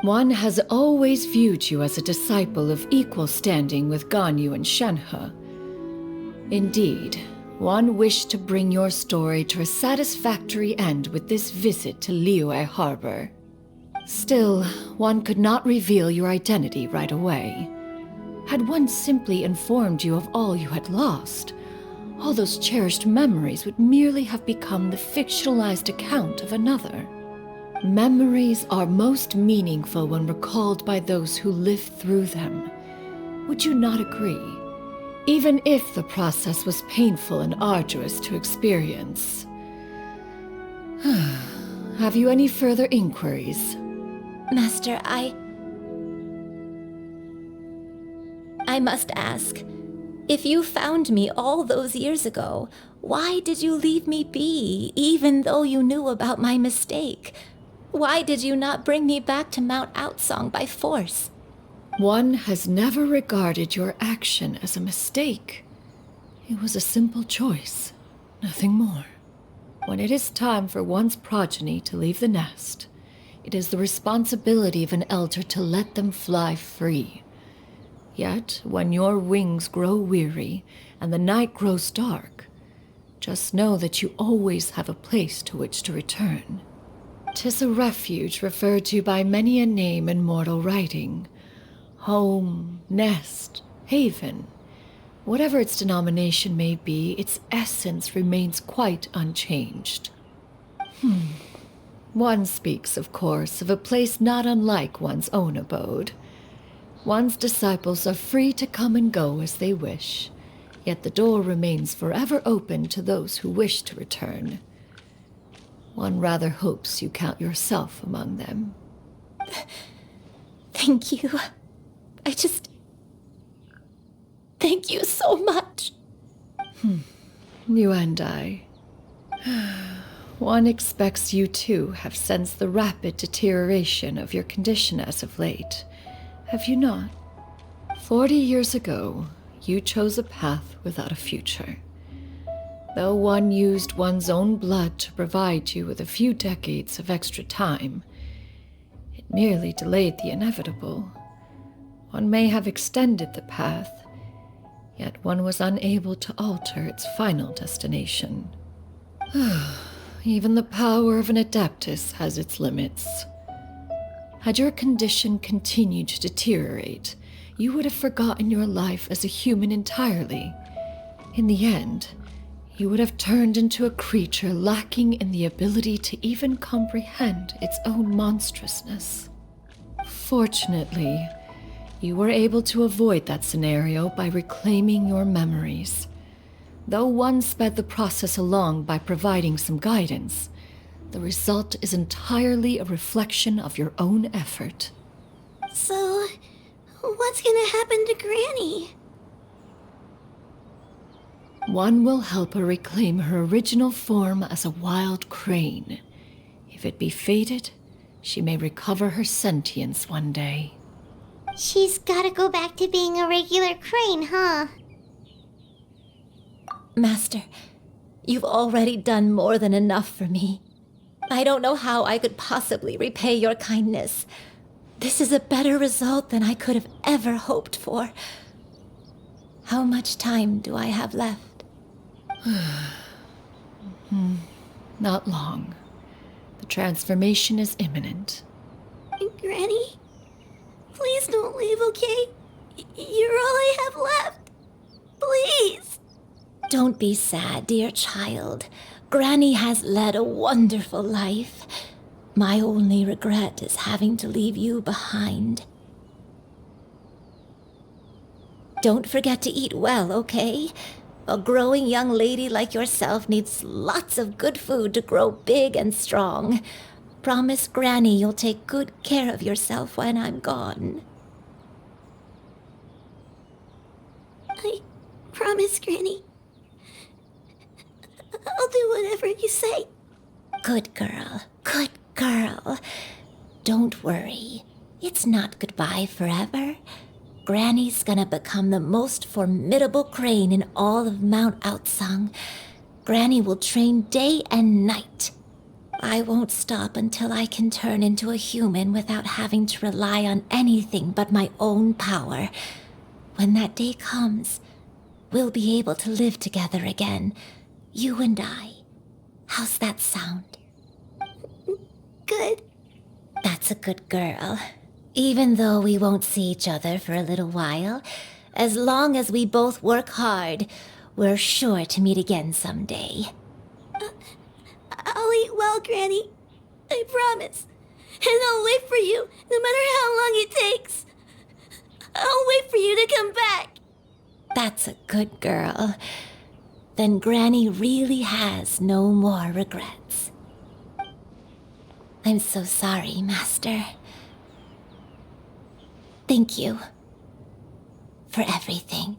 One has always viewed you as a disciple of equal standing with Ganyu and Shenhe. Indeed, one wished to bring your story to a satisfactory end with this visit to Liyue Harbor. Still, one could not reveal your identity right away. Had one simply informed you of all you had lost, all those cherished memories would merely have become the fictionalized account of another. Memories are most meaningful when recalled by those who lived through them. Would you not agree? Even if the process was painful and arduous to experience. Have you any further inquiries?
Master, I must ask, if you found me all those years ago, why did you leave me be, even though you knew about my mistake? Why did you not bring me back to Mount Outsong by force?
One has never regarded your action as a mistake. It was a simple choice, nothing more. When it is time for one's progeny to leave the nest, it is the responsibility of an elder to let them fly free. Yet, when your wings grow weary and the night grows dark, just know that you always have a place to which to return. 'Tis a refuge referred to by many a name in mortal writing. Home, nest, haven. Whatever its denomination may be, its essence remains quite unchanged. One speaks, of course, of a place not unlike one's own abode. One's disciples are free to come and go as they wish, Yet the door remains forever open to those who wish to return. One rather hopes you count yourself among them.
Thank you. Thank you so much.
You and I. One expects you too have sensed the rapid deterioration of your condition as of late. Have you not? 40 years ago, you chose a path without a future. Though one used one's own blood to provide you with a few decades of extra time, it merely delayed the inevitable. One may have extended the path, yet one was unable to alter its final destination. Even the power of an Adeptus has its limits. Had your condition continued to deteriorate, you would have forgotten your life as a human entirely. In the end, you would have turned into a creature lacking in the ability to even comprehend its own monstrousness. Fortunately, you were able to avoid that scenario by reclaiming your memories. Though one sped the process along by providing some guidance, the result is entirely a reflection of your own effort.
So, what's gonna happen to Granny?
One will help her reclaim her original form as a wild crane. If it be fated, she may recover her sentience one day.
She's gotta go back to being a regular crane, huh?
Master, you've already done more than enough for me. I don't know how I could possibly repay your kindness. This is a better result than I could have ever hoped for. How much time do I have left?
Not long. The transformation is imminent.
Granny? Please don't leave, okay? You're all I have left. Please.
Don't be sad, dear child. Granny has led a wonderful life. My only regret is having to leave you behind. Don't forget to eat well, okay? A growing young lady like yourself needs lots of good food to grow big and strong. Promise Granny you'll take good care of yourself when I'm gone.
I promise, Granny. I'll do whatever you say.
Good girl. Good girl. Don't worry. It's not goodbye forever. Granny's gonna become the most formidable crane in all of Mount Outsung. Granny will train day and night. I won't stop until I can turn into a human without having to rely on anything but my own power. When that day comes, we'll be able to live together again. You and I. How's that sound?
Good.
That's a good girl. Even though we won't see each other for a little while, as long as we both work hard, we're sure to meet again someday.
I'll eat well, Granny. I promise. And I'll wait for you, no matter how long it takes. I'll wait for you to come back.
That's a good girl. Then Granny really has no more regrets. I'm so sorry, Master. Thank you for everything.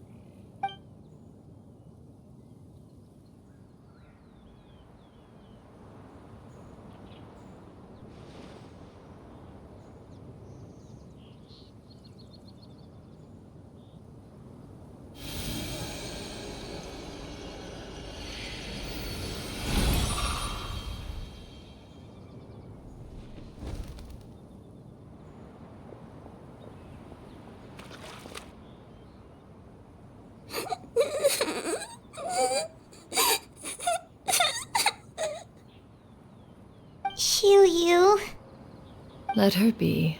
Xianyun.
Let her be.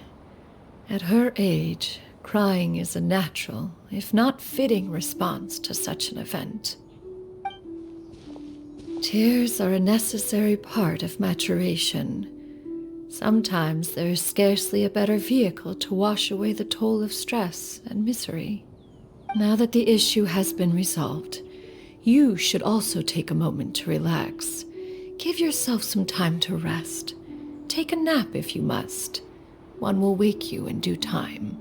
At her age, crying is a natural, if not fitting, response to such an event. Tears are a necessary part of maturation. Sometimes there is scarcely a better vehicle to wash away the toll of stress and misery. Now that the issue has been resolved, you should also take a moment to relax. Give yourself some time to rest. Take a nap if you must. One will wake you in due time.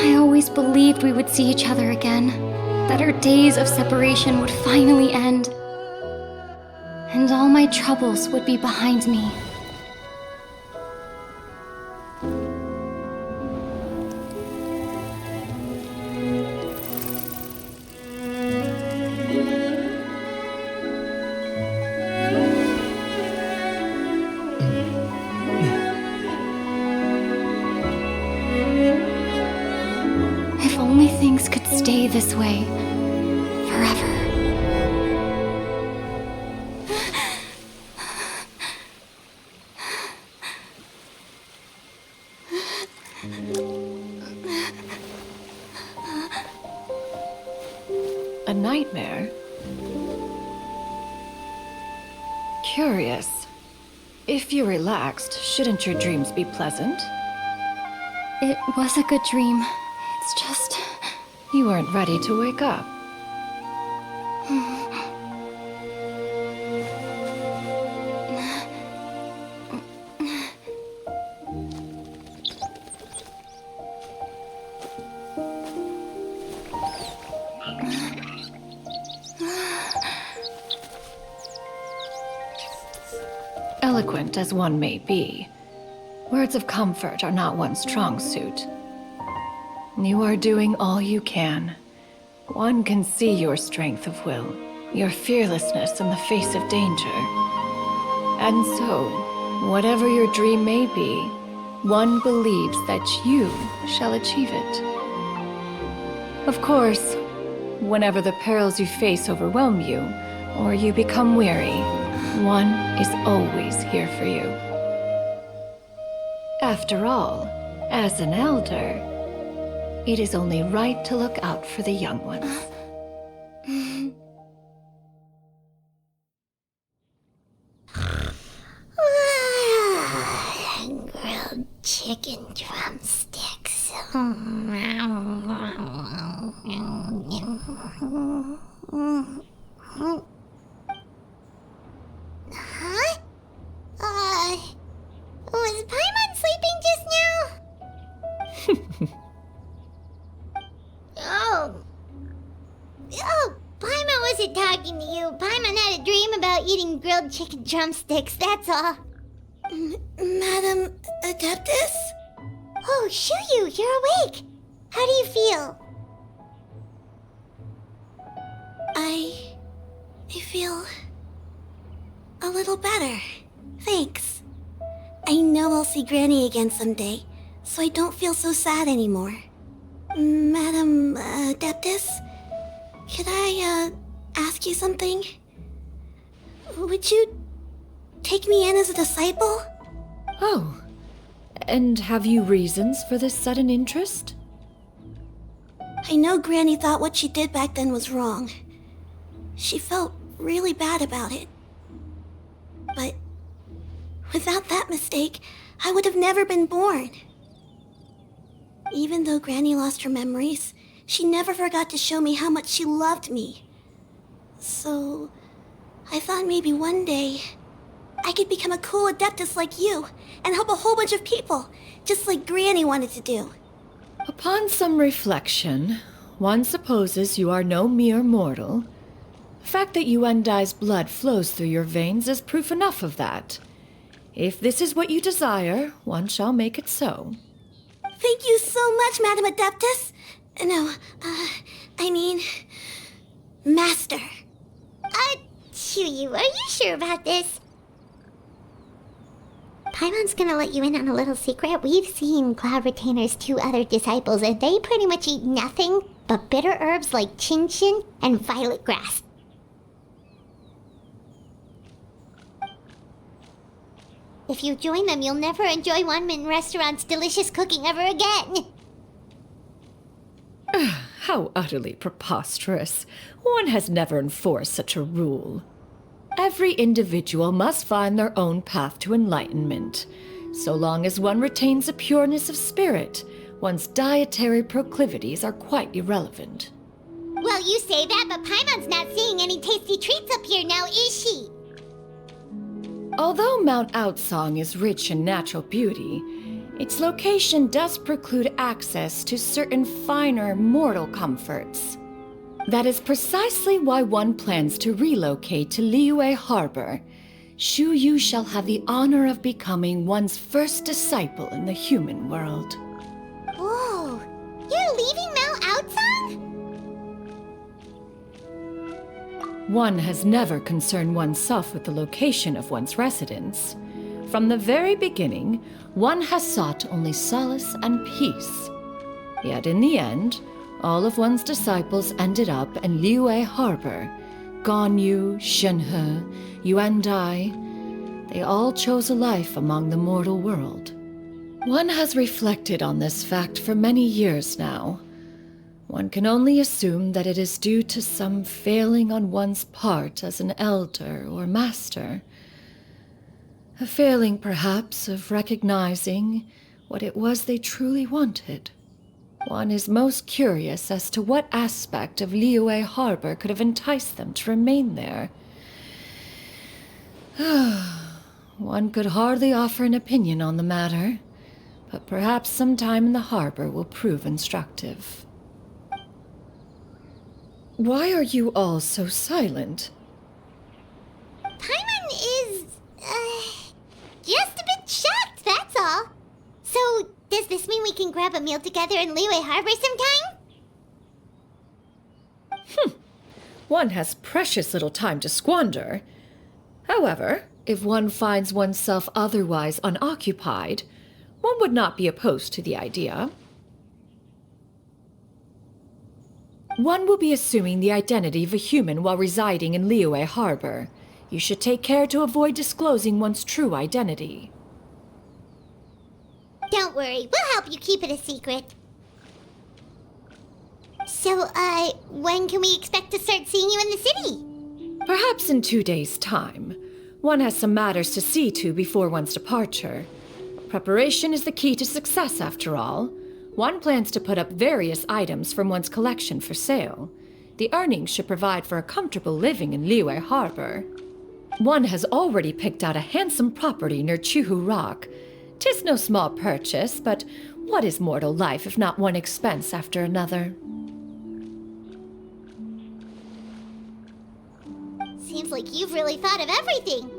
I always believed we would see each other again, that our days of separation would finally end, and all my troubles would be behind me. If only things could stay this way forever.
A nightmare? Curious. If you're relaxed, shouldn't your dreams be pleasant?
It was a good dream. It's just...
You weren't ready to wake up. Eloquent as one may be, words of comfort are not one's strong suit. You are doing all you can. One can see your strength of will, your fearlessness in the face of danger. And so, whatever your dream may be, one believes that you shall achieve it. Of course, whenever the perils you face overwhelm you, or you become weary, one is always here for you. After all, as an elder, it is only right to look out for the young ones.
Grilled chicken drumsticks. Huh? Was Paimon sleeping just now? Oh, Paimon wasn't talking to you. Paimon had a dream about eating grilled chicken drumsticks, that's all.
Madam Adeptus?
Oh, Xianyun, you're awake. How do you feel?
I feel a little better. Thanks. I know I'll see Granny again someday, so I don't feel so sad anymore. Madam Adeptus, could I ask you something? Would you take me in as a disciple?
Oh, and have you reasons for this sudden interest?
I know Granny thought what she did back then was wrong. She felt really bad about it. But Without that mistake, I would have never been born. Even though Granny lost her memories, she never forgot to show me how much she loved me. So, I thought maybe one day I could become a cool adeptus like you and help a whole bunch of people, just like Granny wanted to do.
Upon some reflection, one supposes you are no mere mortal. The fact that Yuendai's blood flows through your veins is proof enough of that. If this is what you desire, one shall make it so.
Thank you so much, Madam Adeptus. No, I mean, Master.
Xianyun, are you sure about this? Paimon's gonna let you in on a little secret. We've seen Cloud Retainer's 2 other disciples, and they pretty much eat nothing but bitter herbs like Genshin and violet grass. If you join them, you'll never enjoy Wanmin Restaurant's delicious cooking ever again.
How utterly preposterous. One has never enforced such a rule. Every individual must find their own path to enlightenment. So long as one retains a pureness of spirit, one's dietary proclivities are quite irrelevant.
Well, you say that, but Paimon's not seeing any tasty treats up here now, is she?
Although Mount Outsong is rich in natural beauty, its location does preclude access to certain finer mortal comforts. That is precisely why one plans to relocate to Liyue Harbor. Shu Yu shall have the honor of becoming one's first disciple in the human world.
Whoa! You're leaving Mount Outsong?
One has never concerned oneself with the location of one's residence. From the very beginning, one has sought only solace and peace. Yet in the end, all of one's disciples ended up in Liyue Harbor. Ganyu, Shenhe, Yuendai, they all chose a life among the mortal world. One has reflected on this fact for many years now. One can only assume that it is due to some failing on one's part as an elder or master. A failing, perhaps, of recognizing what it was they truly wanted. One is most curious as to what aspect of Liyue Harbor could have enticed them to remain there. One could hardly offer an opinion on the matter, but perhaps some time in the harbor will prove instructive. Why are you all so silent?
Paimon is, just a bit shocked, that's all. So, does this mean we can grab a meal together in Liyue Harbor sometime?
One has precious little time to squander. However, if one finds oneself otherwise unoccupied, one would not be opposed to the idea. One will be assuming the identity of a human while residing in Liyue Harbor. You should take care to avoid disclosing one's true identity.
Don't worry, we'll help you keep it a secret. So, when can we expect to start seeing you in the city?
Perhaps in 2 days' time. One has some matters to see to before one's departure. Preparation is the key to success, after all. One plans to put up various items from one's collection for sale. The earnings should provide for a comfortable living in Liyue Harbor. One has already picked out a handsome property near Chuhu Rock. 'Tis no small purchase, but what is mortal life if not one expense after another?
Seems like you've really thought of everything.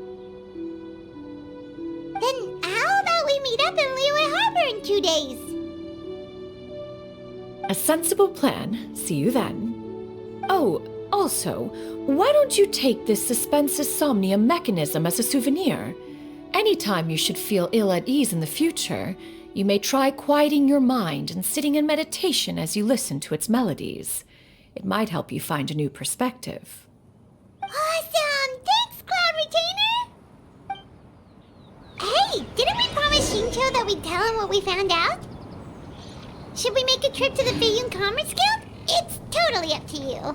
Then how about we meet up in Liyue Harbor in 2 days?
A sensible plan. See you then. Oh, also, why don't you take this suspense insomnia mechanism as a souvenir? Anytime you should feel ill at ease in the future, you may try quieting your mind and sitting in meditation as you listen to its melodies. It might help you find a new perspective.
Awesome! Thanks, Cloud Retainer! Hey, didn't we promise Shincho that we'd tell him what we found out? Should we make a trip to the Feiyun Commerce Guild? It's totally up to you.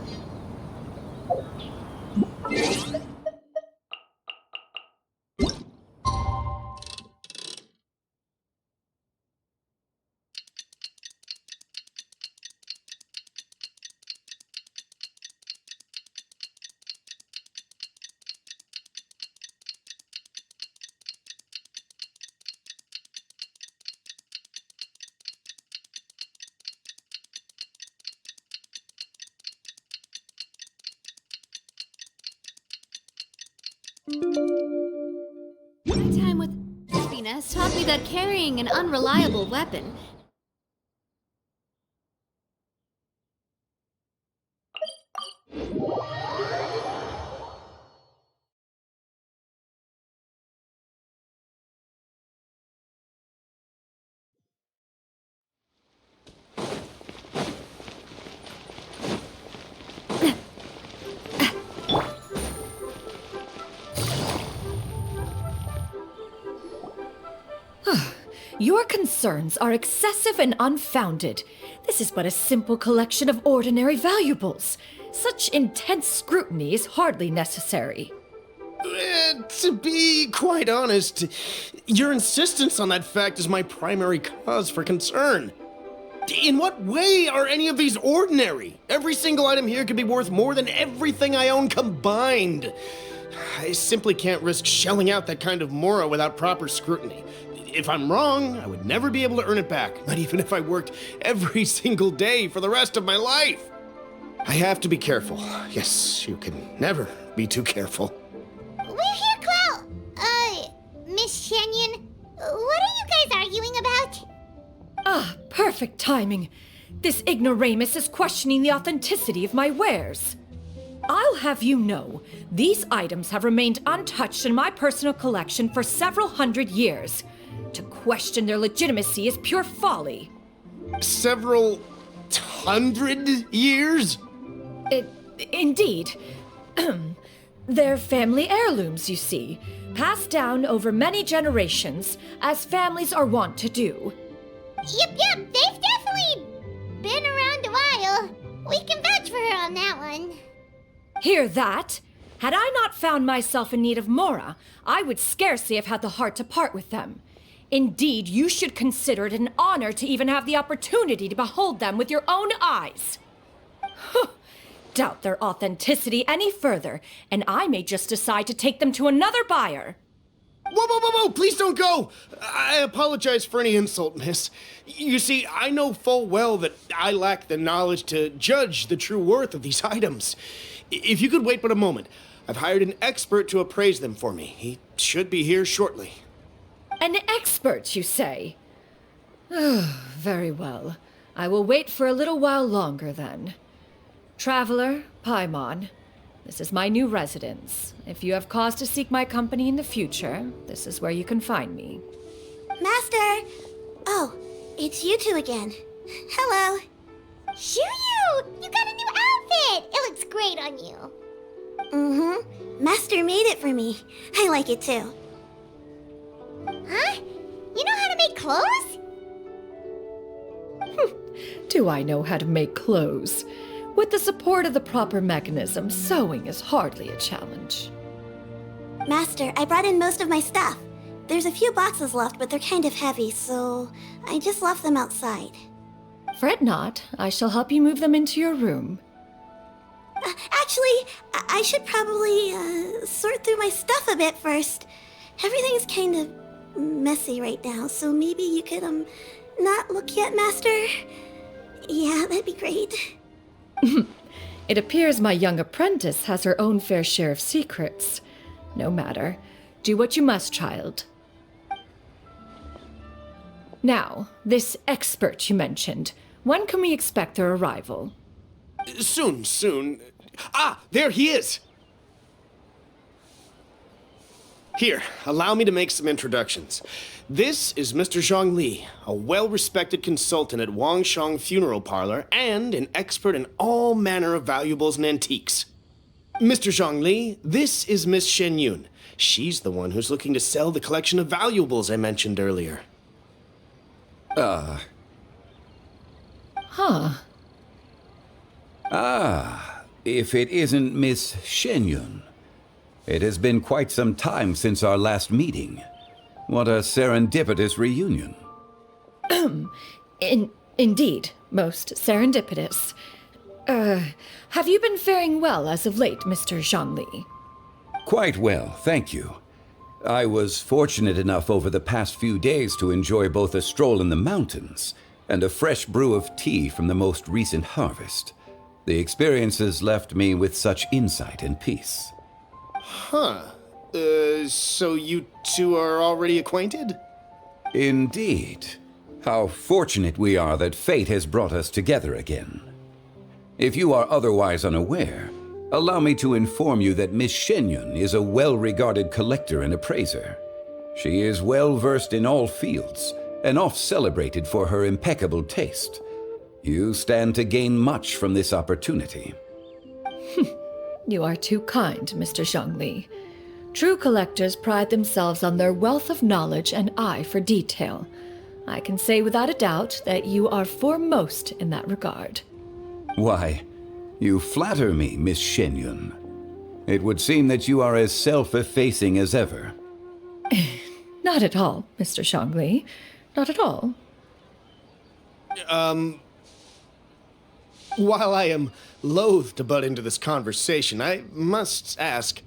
has taught me that carrying an unreliable weapon
Your concerns are excessive and unfounded. This is but a simple collection of ordinary valuables. Such intense scrutiny is hardly necessary.
To be quite honest, your insistence on that fact is my primary cause for concern. In what way are any of these ordinary? Every single item here could be worth more than everything I own combined. I simply can't risk shelling out that kind of mora without proper scrutiny. If I'm wrong, I would never be able to earn it back, not even if I worked every single day for the rest of my life. I have to be careful. Yes, you can never be too careful.
We're here, Clow! Miss Xianyun, what are you guys arguing about?
Ah, perfect timing. This ignoramus is questioning the authenticity of my wares. I'll have you know, these items have remained untouched in my personal collection for several hundred years. To question their legitimacy is pure folly.
Several hundred years?
Indeed. They're family heirlooms, you see, passed down over many generations, as families are wont to do.
Yep, they've definitely been around a while. We can vouch for her on that one.
Hear that? Had I not found myself in need of mora, I would scarcely have had the heart to part with them. Indeed, you should consider it an honor to even have the opportunity to behold them with your own eyes. Doubt their authenticity any further, and I may just decide to take them to another buyer.
Whoa, please don't go! I apologize for any insult, miss. You see, I know full well that I lack the knowledge to judge the true worth of these items. If you could wait but a moment, I've hired an expert to appraise them for me. He should be here shortly.
An expert, you say? Very well. I will wait for a little while longer, then. Traveler, Paimon, this is my new residence. If you have cause to seek my company in the future, this is where you can find me.
Master! Oh, it's you two again. Hello.
Xianyun! You got a new outfit! It looks great on you.
Mm-hmm. Master made it for me. I like it too.
Huh? You know how to make clothes?
Do I know how to make clothes? With the support of the proper mechanism, sewing is hardly a challenge.
Master, I brought in most of my stuff. There's a few boxes left, but they're kind of heavy, so I just left them outside.
Fret not. I shall help you move them into your room.
Actually, I should probably sort through my stuff a bit first. Everything's kind of messy right now, so maybe you could, not look yet, Master? Yeah, that'd be great.
It appears my young apprentice has her own fair share of secrets. No matter. Do what you must, child. Now, this expert you mentioned, when can we expect their arrival?
Soon. Ah, there he is! Here, allow me to make some introductions. This is Mr. Zhongli, a well-respected consultant at Wangshang Funeral Parlor and an expert in all manner of valuables and antiques. Mr. Zhongli, this is Miss Xianyun. She's the one who's looking to sell the collection of valuables I mentioned earlier.
Huh.
If it isn't Miss Xianyun. It has been quite some time since our last meeting. What a serendipitous reunion.
Indeed, most serendipitous. Have you been faring well as of late, Mr. Zhongli?
Quite well, thank you. I was fortunate enough over the past few days to enjoy both a stroll in the mountains and a fresh brew of tea from the most recent harvest. The experiences left me with such insight and peace.
Huh. So you two are already acquainted?
Indeed. How fortunate we are that fate has brought us together again. If you are otherwise unaware, allow me to inform you that Miss Xianyun is a well-regarded collector and appraiser. She is well-versed in all fields, and oft-celebrated for her impeccable taste. You stand to gain much from this opportunity.
You are too kind, Mr. Zhongli. True collectors pride themselves on their wealth of knowledge and eye for detail. I can say without a doubt that you are foremost in that regard.
Why, you flatter me, Miss Xianyun. It would seem that you are as self-effacing as ever.
Not at all, Mr. Zhongli. Not at all.
While I am loath to butt into this conversation, I must ask,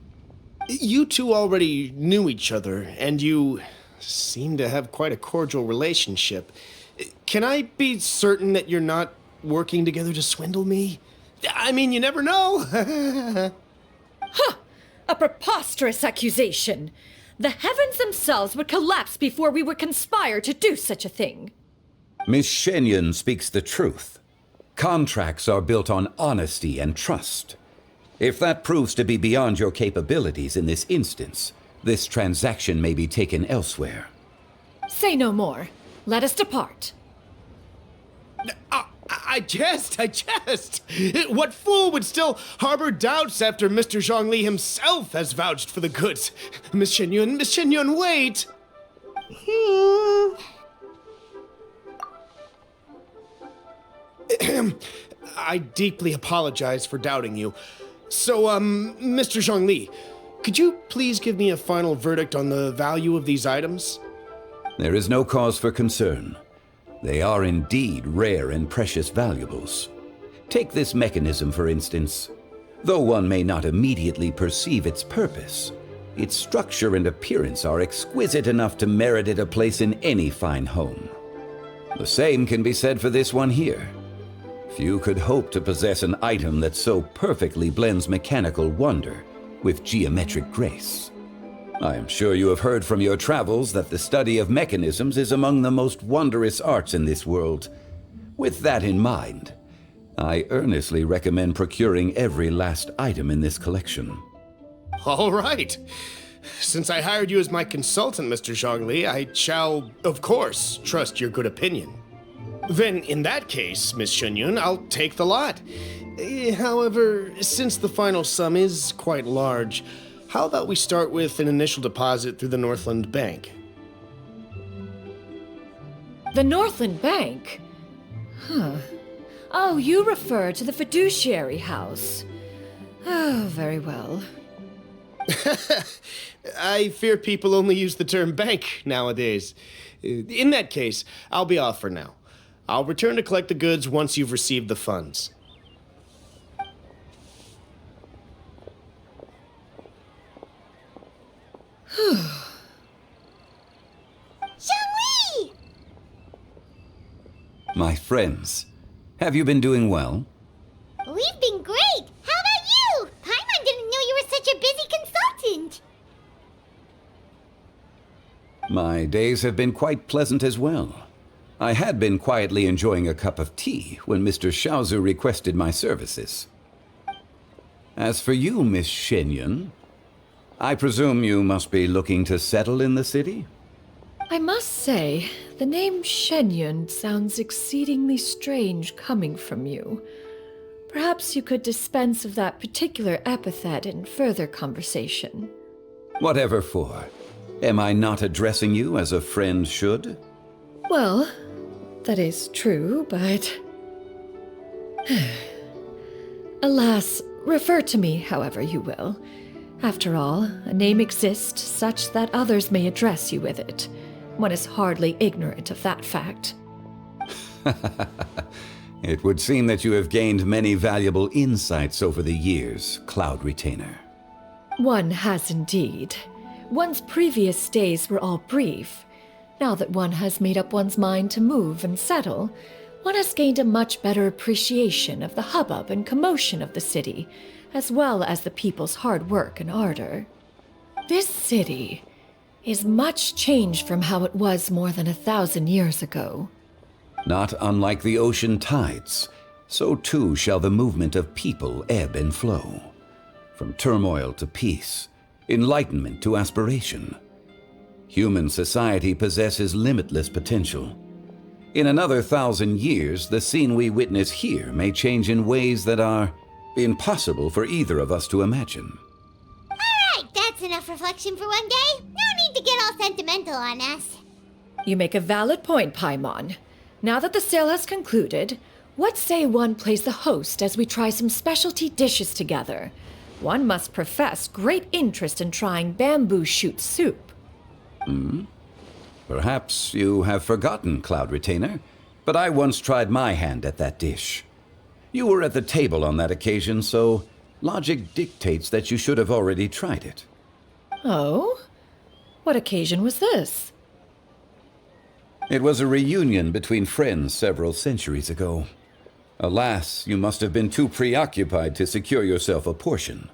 you two already knew each other, and you seem to have quite a cordial relationship. Can I be certain that you're not working together to swindle me? I mean, you never know.
Huh! A preposterous accusation! The heavens themselves would collapse before we would conspire to do such a thing.
Miss Xianyun speaks the truth. Contracts are built on honesty and trust. If that proves to be beyond your capabilities in this instance, this transaction may be taken elsewhere.
Say no more. Let us depart.
I jest. What fool would still harbor doubts after Mr. Zhongli himself has vouched for the goods? Miss Xianyun, wait! I deeply apologize for doubting you. So, Mr. Zhongli, could you please give me a final verdict on the value of these items?
There is no cause for concern. They are indeed rare and precious valuables. Take this mechanism, for instance. Though one may not immediately perceive its purpose, its structure and appearance are exquisite enough to merit it a place in any fine home. The same can be said for this one here. Few could hope to possess an item that so perfectly blends mechanical wonder with geometric grace. I am sure you have heard from your travels that the study of mechanisms is among the most wondrous arts in this world. With that in mind, I earnestly recommend procuring every last item in this collection.
All right. Since I hired you as my consultant, Mr. Zhongli, I shall, of course, trust your good opinion. Then, in that case, Miss Xianyun, I'll take the lot. However, since the final sum is quite large, how about we start with an initial deposit through the Northland Bank?
The Northland Bank? Huh. Oh, you refer to the fiduciary house. Oh, very well.
I fear people only use the term bank nowadays. In that case, I'll be off for now. I'll return to collect the goods once you've received the funds.
Zhongli!
My friends, have you been doing well?
We've been great! How about you? Paimon didn't know you were such a busy consultant!
My days have been quite pleasant as well. I had been quietly enjoying a cup of tea when Mr. Xiaozu requested my services. As for you, Miss Xianyun, I presume you must be looking to settle in the city?
I must say, the name Xianyun sounds exceedingly strange coming from you. Perhaps you could dispense of that particular epithet in further conversation.
Whatever for. Am I not addressing you as a friend should?
Well, that is true, but... Alas, refer to me however you will. After all, a name exists such that others may address you with it. One is hardly ignorant of that fact.
It would seem that you have gained many valuable insights over the years, Cloud Retainer.
One has indeed. One's previous days were all brief. Now that one has made up one's mind to move and settle, one has gained a much better appreciation of the hubbub and commotion of the city, as well as the people's hard work and ardor. This city, is much changed from how it was more than 1,000 years ago.
Not unlike the ocean tides, so too shall the movement of people ebb and flow. From turmoil to peace, enlightenment to aspiration. Human society possesses limitless potential. In another 1,000 years, the scene we witness here may change in ways that are impossible for either of us to imagine.
Alright, that's enough reflection for one day. No need to get all sentimental on us.
You make a valid point, Paimon. Now that the sale has concluded, what say one plays the host as we try some specialty dishes together? One must profess great interest in trying bamboo shoot soup.
Perhaps you have forgotten, Cloud Retainer, but I once tried my hand at that dish. You were at the table on that occasion, so logic dictates that you should have already tried it.
Oh? What occasion was this?
It was a reunion between friends several centuries ago. Alas, you must have been too preoccupied to secure yourself a portion.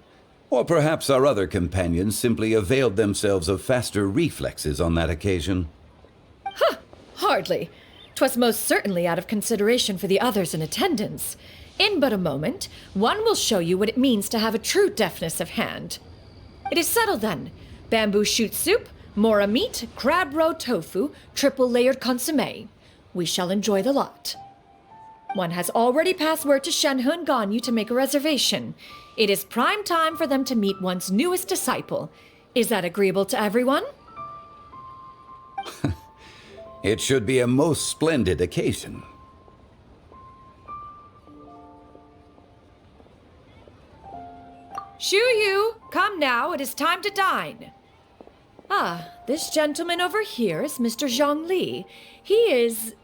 Or perhaps our other companions simply availed themselves of faster reflexes on that occasion.
Huh! Hardly. 'Twas most certainly out of consideration for the others in attendance. In but a moment, one will show you what it means to have a true deftness of hand. It is settled then. Bamboo shoot soup, mora meat, crab roe tofu, triple-layered consommé. We shall enjoy the lot. One has already passed word to Xianyun and Ganyu to make a reservation. It is prime time for them to meet one's newest disciple. Is that agreeable to everyone?
It should be a most splendid occasion.
Xianyun, come now, it is time to dine. Ah, this gentleman over here is Mr. Zhongli. He is,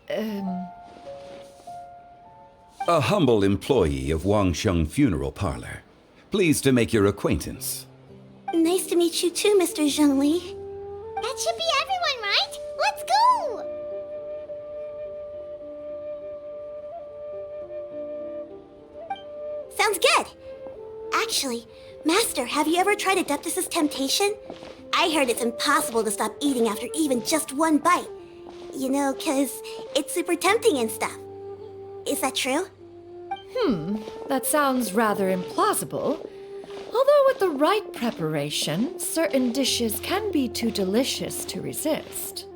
A humble employee of Wangsheng Funeral Parlor. Pleased to make your acquaintance.
Nice to meet you too, Mr. Zhongli.
That should be everyone, right? Let's go!
Sounds good. Actually, Master, have you ever tried Adeptus' temptation? I heard it's impossible to stop eating after even just one bite. You know, 'cause it's super tempting and stuff. Is that true?
That sounds rather implausible. Although with the right preparation, certain dishes can be too delicious to resist.